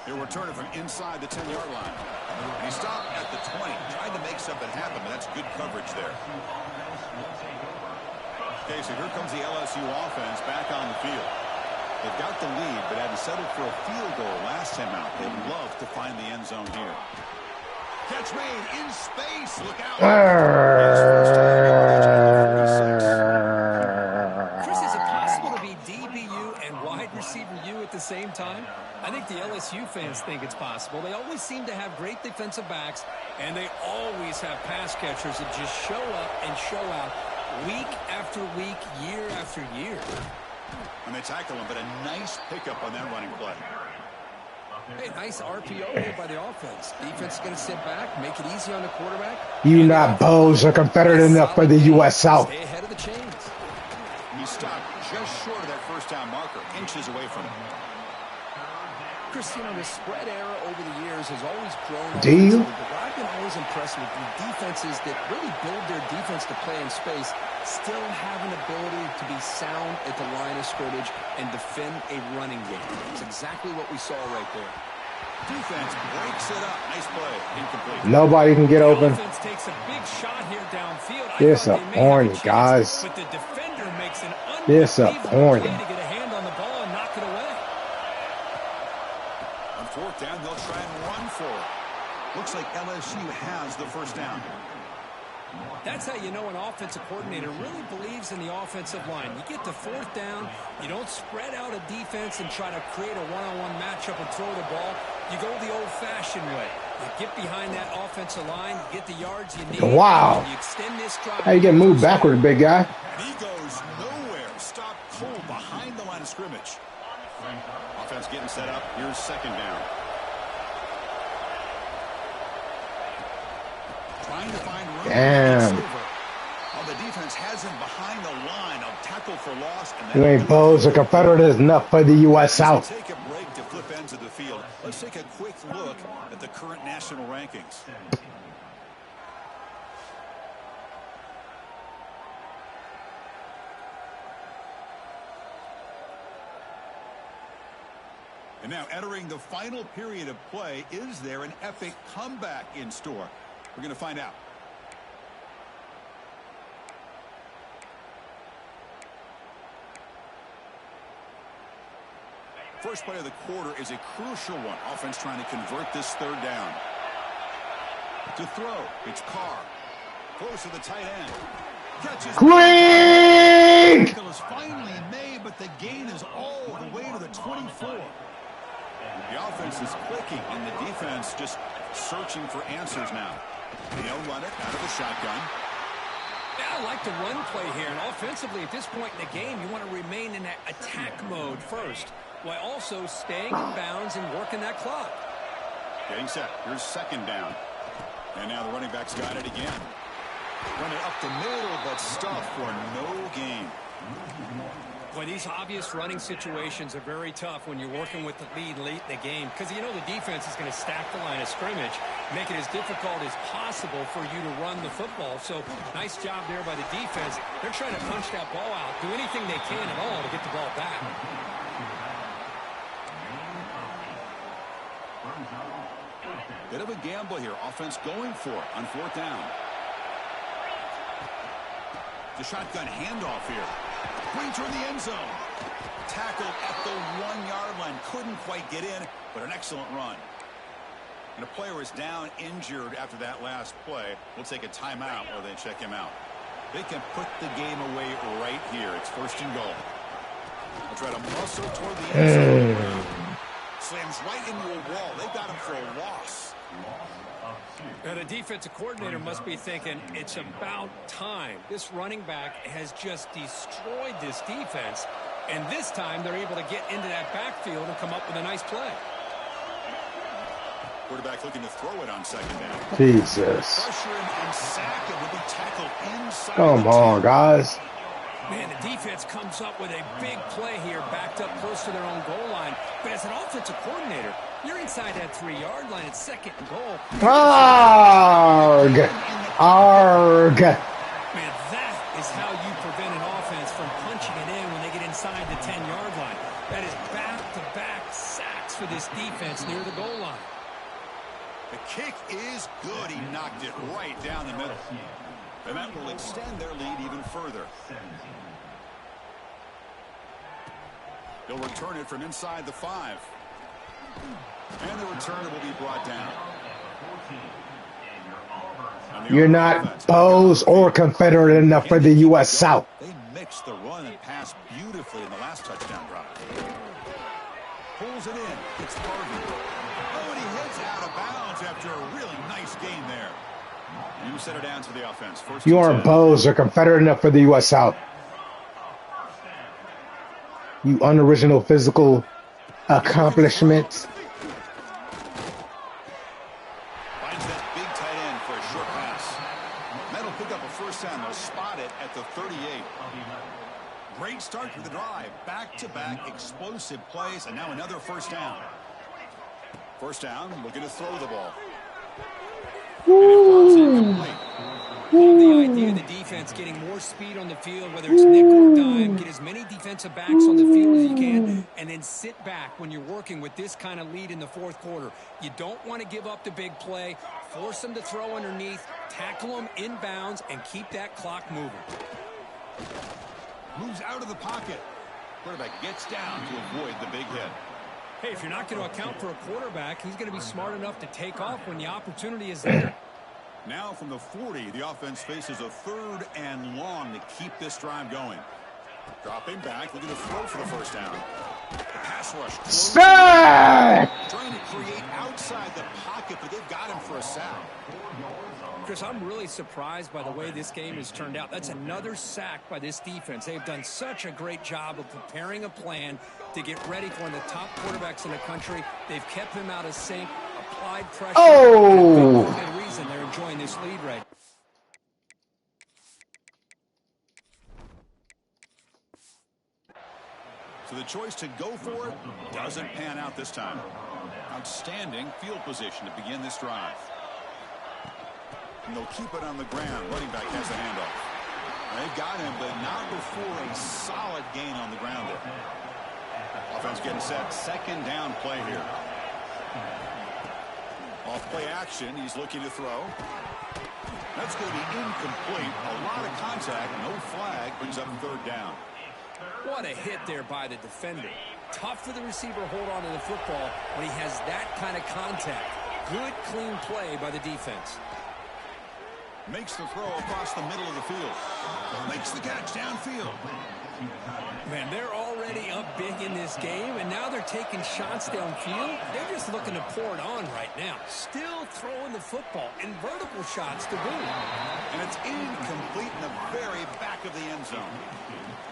He'll return it from inside the 10-yard line. And he stopped at the 20, trying to make something happen, but that's good coverage there. Okay, so here comes the LSU offense back on the field. They've got the lead, but had to settle for a field goal last time out. They'd love to find the end zone here. Catch made in space. Look out. Chris, is it possible to be DBU and wide receiver U at the same time? I think the LSU fans think it's possible. They always seem to have great defensive backs, and they always have pass catchers that just show up and show out week after week, year after year. And they tackle him, but a nice pickup on that running play. Hey, nice RPO here by the offense. Defense is going to sit back, make it easy on the quarterback. You not bows are Confederate enough for the U.S. South. Stay ahead of the chains. He stopped just short of that first down marker, inches away from him. Chris, you know, the spread era over the years has always grown. Deal. But I've been always impressed with the defenses that really build their defense to play in space, still have an ability to be sound at the line of scrimmage and defend a running game. That's exactly what we saw right there. Defense breaks it up. Nice play. Incomplete. Nobody can get open. Defense takes a big shot here downfield. Disappointing, guys. But the defender makes an Disappointing. play to get a hand on the ball and knock it away. On fourth down, they'll try and run for it. Looks like LSU has the first down. That's how you know an offensive coordinator really believes in the offensive line. You get to fourth down, you don't spread out a defense and try to create a one-on-one matchup and throw the ball. You go the old-fashioned way. You get behind that offensive line, you get the yards you need. Wow. You extend this drive. How you get moved backward, big guy? And he goes nowhere. Stop cold behind the line of scrimmage. Offense getting set up. Here's second down. Trying to find room. Damn. Well, the defense has him behind the line. A tackle for loss. And You ain't bows are Confederate enough for the U.S. South. Take a break to flip ends of the field. Let's take a quick look at the current national rankings. And now entering the final period of play, is there an epic comeback in store? We're going to find out. First play of the quarter is a crucial one. Offense trying to convert this third down. To throw, it's Carr. Close to the tight end. Catches. Quick! Tackle is finally made, but the gain is all the way to the 24. The offense is clicking, and the defense just searching for answers now. They'll run it out of the shotgun. Yeah, I like the run play here. And offensively, at this point in the game, you want to remain in that attack mode first, while also staying in bounds and working that clock. Getting set. Here's second down. And now the running back's got it again. Run it up the middle, but stuffed for no gain. Boy, these obvious running situations are very tough when you're working with the lead late in the game, because you know the defense is going to stack the line of scrimmage, make it as difficult as possible for you to run the football. So nice job there by the defense. They're trying to punch that ball out, do anything they can at all to get the ball back. Bit of a gamble here. Offense going for it on fourth down. The shotgun handoff here. Brings her in the end zone. Tackled at the 1-yard line. Couldn't quite get in, but an excellent run. And a player is down injured after that last play. We'll take a timeout while they check him out. They can put the game away right here. It's first and goal. They'll try to muscle toward the end zone. slams right into a wall. They got him for a loss. Now, the defensive coordinator must be thinking, it's about time. This running back has just destroyed this defense, and this time they're able to get into that backfield and come up with a nice play. Quarterback looking to throw it on second down. Jesus. Pressure and sack, and will be tackled inside. Come on, guys. Man, the defense comes up with a big play here, backed up close to their own goal line. But as an offensive coordinator, you're inside that 3-yard line. It's second and goal. Arg! Arg! Man, that is how you prevent an offense from punching it in when they get inside the 10-yard line. That is back-to-back sacks for this defense near the goal line. The kick is good. He knocked it right down the middle. And that will extend their lead even further. They'll return it from inside the 5. And the returner will be brought down. You're not Bows or Confederate enough for the U.S. South. They mixed the run and pass beautifully in the last touchdown drive. Pulls it in. It's Harvey. Oh, and he heads out of bounds after a really nice gain there. You set it down to the offense. First You aren't Bows or Confederate enough for the U.S. South. You unoriginal physical accomplishments. Finds that big tight end for a short pass. That'll pick up a first down. They'll spot it at the 38. Great start to the drive. Back-to-back explosive plays, and now another first down. First down, looking to throw the ball. Love the idea of the defense getting more speed on the field, whether it's nickel or dime. Get as many defensive backs on the field as you can, and then sit back when you're working with this kind of lead in the fourth quarter. You don't want to give up the big play. Force them to throw underneath, tackle them inbounds, and keep that clock moving. Moves out of the pocket. Quarterback gets down to avoid the big hit. Hey, if you're not going to account for a quarterback, he's going to be smart enough to take off when the opportunity is there. Now from the 40, the offense faces a 3rd and long to keep this drive going. Dropping back, looking to throw for the first down. The pass rush. Sack! Trying to create outside the pocket, but they've got him for a sack. Chris, I'm really surprised by the way this game has turned out. That's another sack by this defense. They've done such a great job of preparing a plan to get ready for one of the top quarterbacks in the country. They've kept him out of sync, applied pressure. Oh! For good reason they're enjoying this lead right. So the choice to go for it doesn't pan out this time. Outstanding field position to begin this drive. And they'll keep it on the ground. Running back has the handoff. They've got him, but not before a solid gain on the ground there. Offense getting set. Second down play here. Off play action. He's looking to throw. That's going to be incomplete. A lot of contact. No flag. Brings up 3rd down. What a hit there by the defender. Tough for the receiver to hold on to the football when he has that kind of contact. Good, clean play by the defense. Makes the throw across the middle of the field. Makes the catch downfield. Man, they're already up big in this game, and now they're taking shots downfield. They're just looking to pour it on right now. Still throwing the football, and vertical shots to boot. And it's incomplete in the very back of the end zone.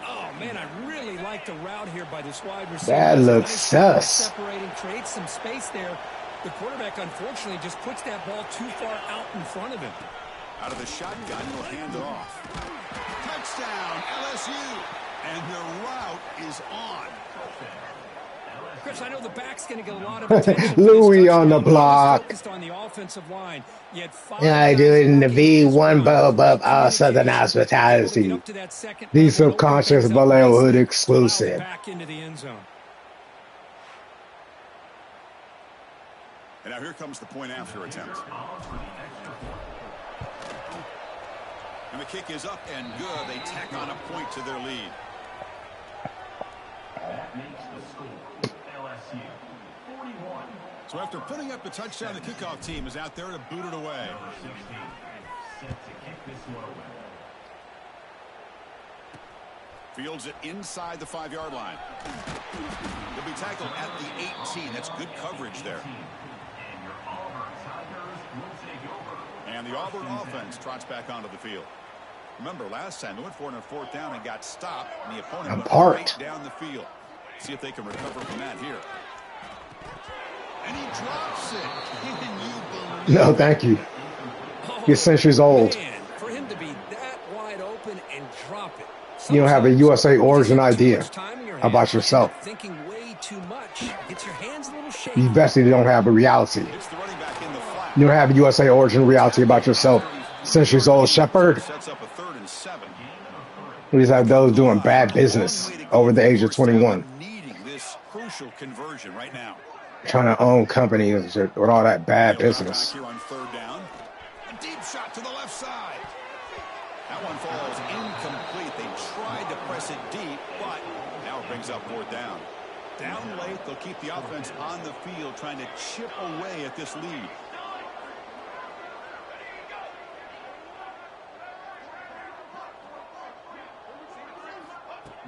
Oh, man, I really like the route here by this wide receiver. That looks sus. Separating, creates some space there. The quarterback, unfortunately, just puts that ball too far out in front of him. Out of the shotgun, he'll hand it off. Touchdown, LSU. And the route is on. Chris, I know the back's going to get a lot of attention. Louis on the block. Focused on the offensive line. I do it in the V1 bow above all Southern hospitality. The subconscious Vallejo Hood exclusive. Back into the end zone. And now here comes the point after attempt. And the kick is up and good. They tack on a point to their lead. That makes the score LSU 41. So after putting up the touchdown, the kickoff team is out there to boot it away. Number 16 set to kick this one away. Fields it inside the 5-yard line. He'll be tackled at the 18. That's good coverage there. And the Auburn offense trots back onto the field. Remember, last time they went for it on 4th down and got stopped, and the opponent went right down the field. See if they can recover from that here. And he drops it. Can you believe No, thank you. Oh, You're centuries old. man, for him to be that wide open and drop it. You don't have a USA origin idea about yourself. Thinking way too much. Gets your hands a little shaky. You basically don't have a reality. it's the running back in the flat. You don't have a USA origin reality about yourself. Centuries old shepherd. Sets up a 3rd and 7. We just have those doing bad business over the age of 21. Needing this crucial conversion right now. Trying to own companies with all that bad business. Here on 3rd down. A deep shot to the left side. That one falls incomplete. They tried to press it deep, but now it brings up 4th down. Down late, they'll keep the offense on the field trying to chip away at this lead.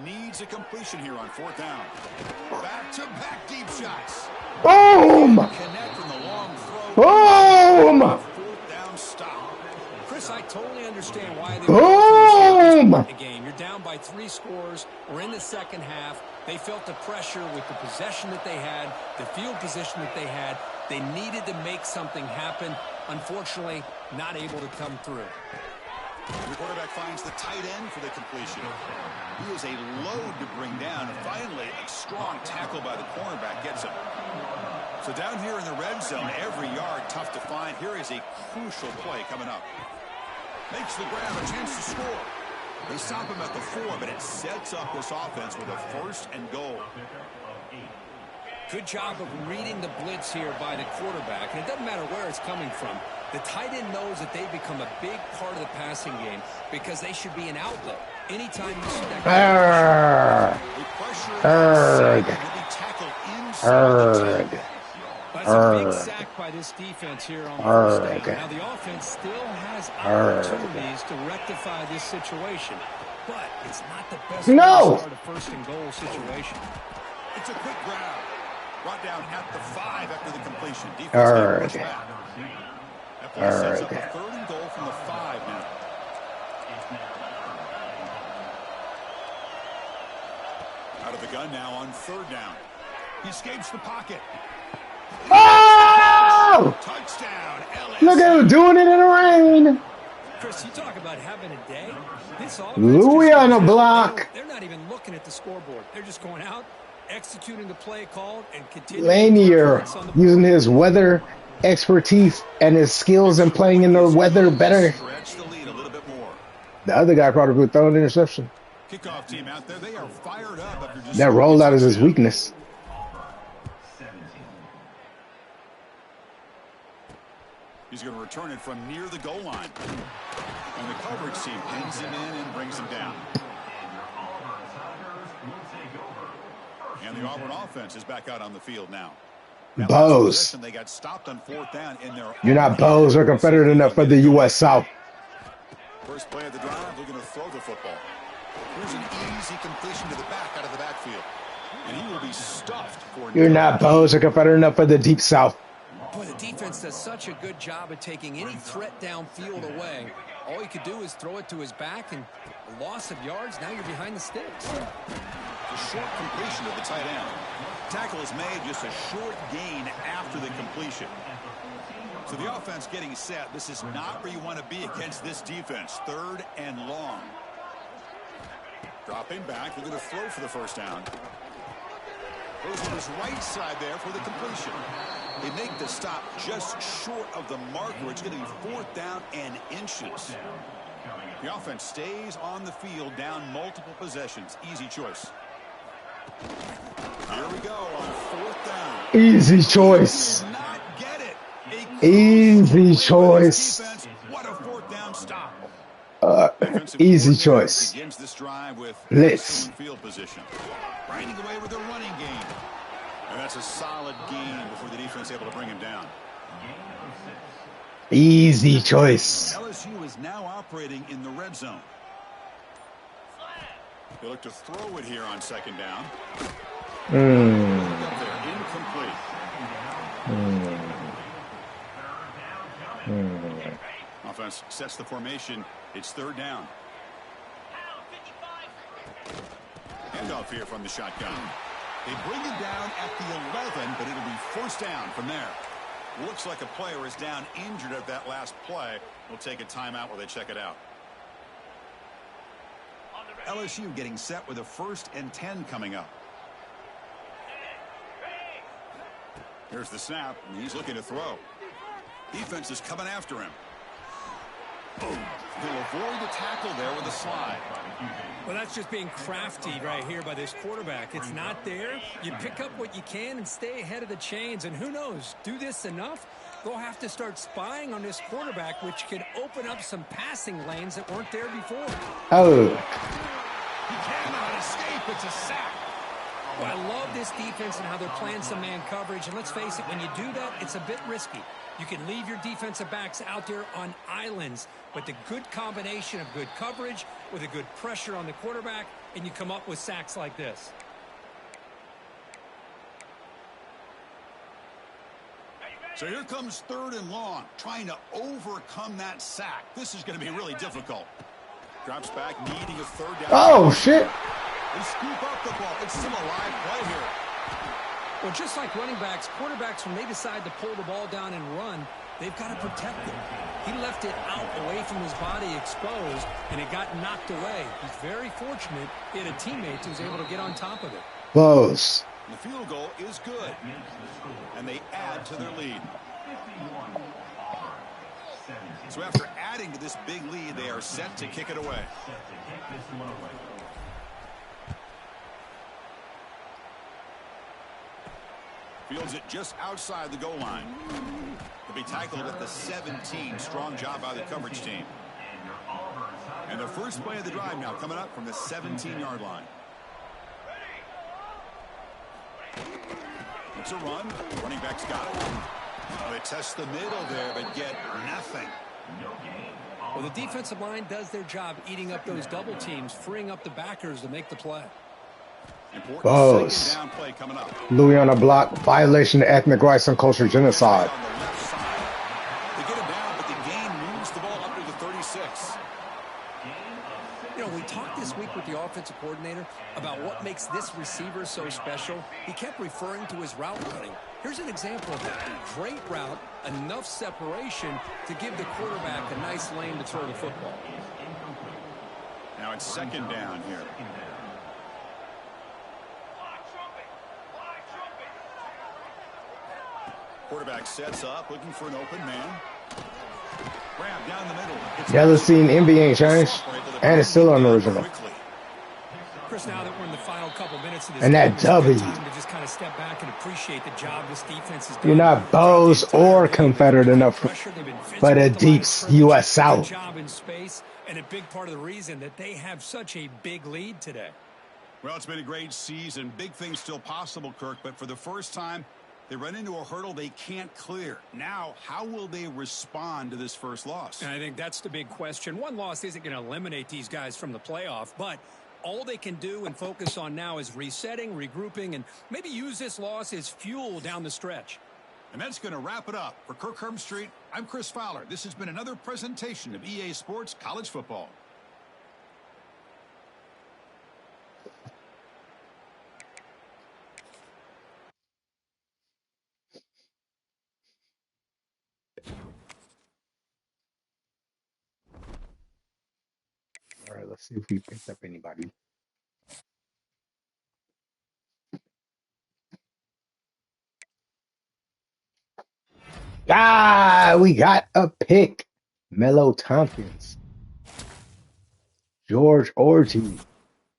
Needs a completion here on 4th down. Back-to-back deep shots. Boom! Connect in the long throw. Boom! 4th down stop. Chris, I totally understand why they Boom! were the game. You're down by 3 scores. We're in the second half. They felt the pressure with the possession that they had, the field position that they had. They needed to make something happen. Unfortunately, not able to come through. The quarterback finds the tight end for the completion. He is a load to bring down. And finally, a strong tackle by the cornerback gets him. So down here in the red zone, every yard tough to find. Here is a crucial play coming up. Makes the grab, a chance to score. They stop him at the 4, but it sets up this offense with a 1st and goal. Good job of reading the blitz here by the quarterback. And it doesn't matter where it's coming from. The tight end knows that they've become a big part of the passing game because they should be an outlet. Anytime you see that That's a big sack by this defense here on 1st down. Now the offense still has opportunities to rectify this situation, but it's not the best way to start a 1st and goal situation. It's a quick grab. Brought down at the 5 after the completion. Defense back. That play sets up a 3rd and goal from the 5 now. Out of the gun now on 3rd down. He escapes the pocket. Oh! Touchdown, LSU. Look at him doing it in the rain. Chris, you talk about having a day. This Louis on the block. They're not even looking at the scoreboard. They're just going out, executing the play called, and continuing. Lanier using his weather expertise and his skills in playing in the weather better. Stretch the lead a little bit more. The other guy probably would throw an interception. Kickoff team out there. They are fired up after just That rollout is his weakness. He's going to return it from near the goal line. And the coverage team pins him in and brings him down. And the Auburn offense is back out on the field now. Bows. They got stopped on 4th down in their You're not Bows or Confederate enough for the U.S. South. First play of the drive, they're going to throw the football. Here's an easy completion to the back out of the backfield. And he will be stuffed for. You're not Bows or Confederate enough for the Deep South. Boy, the defense does such a good job of taking any threat downfield away. All you could do is throw it to his back, and a loss of yards, now you're behind the sticks. A short completion to the tight end. Tackle is made, just a short gain after the completion. So the offense getting set. This is not where you want to be against this defense. 3rd and long. Dropping back. They're going to throw for the 1st down. Goes to his right side there for the completion. They make the stop just short of the mark where it's going to be 4th down and inches. The offense stays on the field down multiple possessions. Easy choice. Here we go on 4th down. Easy choice. Not get it. Easy choice. What a 4th down stop. Easy choice. Begins this drive with Blitz. field position. Grinding away with a running game. And that's a solid gain before the defense able to bring him down. Easy choice. LSU is now operating in the red zone. They look to throw it here on second down. Mm. Up there, incomplete. Mm. Mm. Offense sets the formation. It's third down. Handoff here from the shotgun. They bring him down at the 11, but it'll be first down from there. Looks like a player is down injured at that last play. We'll take a timeout while they check it out. LSU getting set with a 1st and 10 coming up. Here's the snap, and he's looking to throw. Defense is coming after him. Boom. He'll avoid the tackle there with a slide. Well, that's just being crafty right here by this quarterback. It's not there. You pick up what you can and stay ahead of the chains. And who knows, do this enough, they'll have to start spying on this quarterback, which could open up some passing lanes that weren't there before. Oh. He cannot escape. It's a sack. Well, I love this defense and how they're playing some man coverage. And let's face it, when you do that, it's a bit risky. You can leave your defensive backs out there on islands, but the good combination of good coverage with a good pressure on the quarterback, and you come up with sacks like this. So here comes 3rd and long, trying to overcome that sack. This is going to be really difficult. Drops back, needing a 3rd down. Oh, shit. They scoop up the ball. It's still a live play here. Well, just like running backs, quarterbacks, when they decide to pull the ball down and run, they've got to protect it. He left it out away from his body exposed, and it got knocked away. He's very fortunate he had a teammate who was able to get on top of it. Close. The field goal is good, and they add to their lead. So after adding to this big lead, they are set to kick it away. Fields it just outside the goal line. He'll be tackled at the 17. Strong job by the coverage team. And the first play of the drive now coming up from the 17-yard line. It's a run. Running back's got it. Oh, they test the middle there, but get nothing. Well, the defensive line does their job eating up those double teams, freeing up the backers to make the play. Important second down play coming up. Louis on a block. Violation of ethnic rights and culture genocide. On the left side. They get him down, but the gain moves the ball up to the 36. You know, we talked this week with the offensive coordinator about what makes this receiver so special. He kept referring to his route running. Here's an example of that. Great route, enough separation to give the quarterback a nice lane to throw the football. Now it's second down here. Quarterback sets up, looking for an open man. Grab down the middle. Yeah, let's see, NBA ain't changed. And it's still unoriginal. Chris, now that we're in the final couple minutes of this And game, that it's a good W. time to just kind of step back and appreciate the job this defense is doing. You're not Bows or Confederate enough for the deep U.S. South. Job in space, and a big part of the reason that they have such a big lead today. Well, it's been a great season. Big things still possible, Kirk, but for the first time, they run into a hurdle they can't clear. Now, how will they respond to this first loss? And I think that's the big question. One loss isn't going to eliminate these guys from the playoff, but all they can do and focus on now is resetting, regrouping, and maybe use this loss as fuel down the stretch. And that's going to wrap it up. For Kirk Herbstreit, I'm Chris Fowler. This has been another presentation of EA Sports College Football. All right, let's see if we picked up anybody. Ah, we got a pick. Melo Tompkins. George Orji.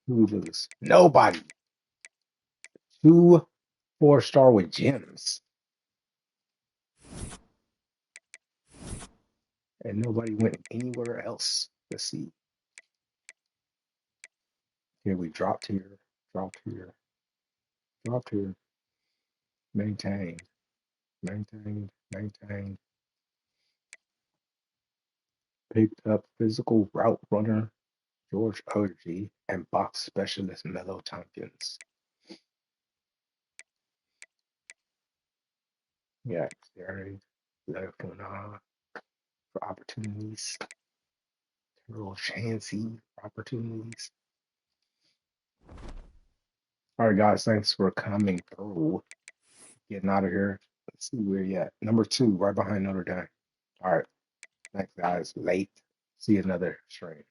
Who we lose? Nobody. 2 4-star with gems. And nobody went anywhere else. Let's see. Here we dropped here. Dropped here. Dropped here. Maintained. Maintained. Maintained. Picked up physical route runner. George Ogie, and box specialist Melo Tompkins. Yeah, Gary Leftwich for opportunities. Terrell Chansey for opportunities. All right, guys, thanks for coming through. Getting out of here. Let's see where you at. Number 2, right behind Notre Dame. All right, thanks, guys. Late. See you another stream.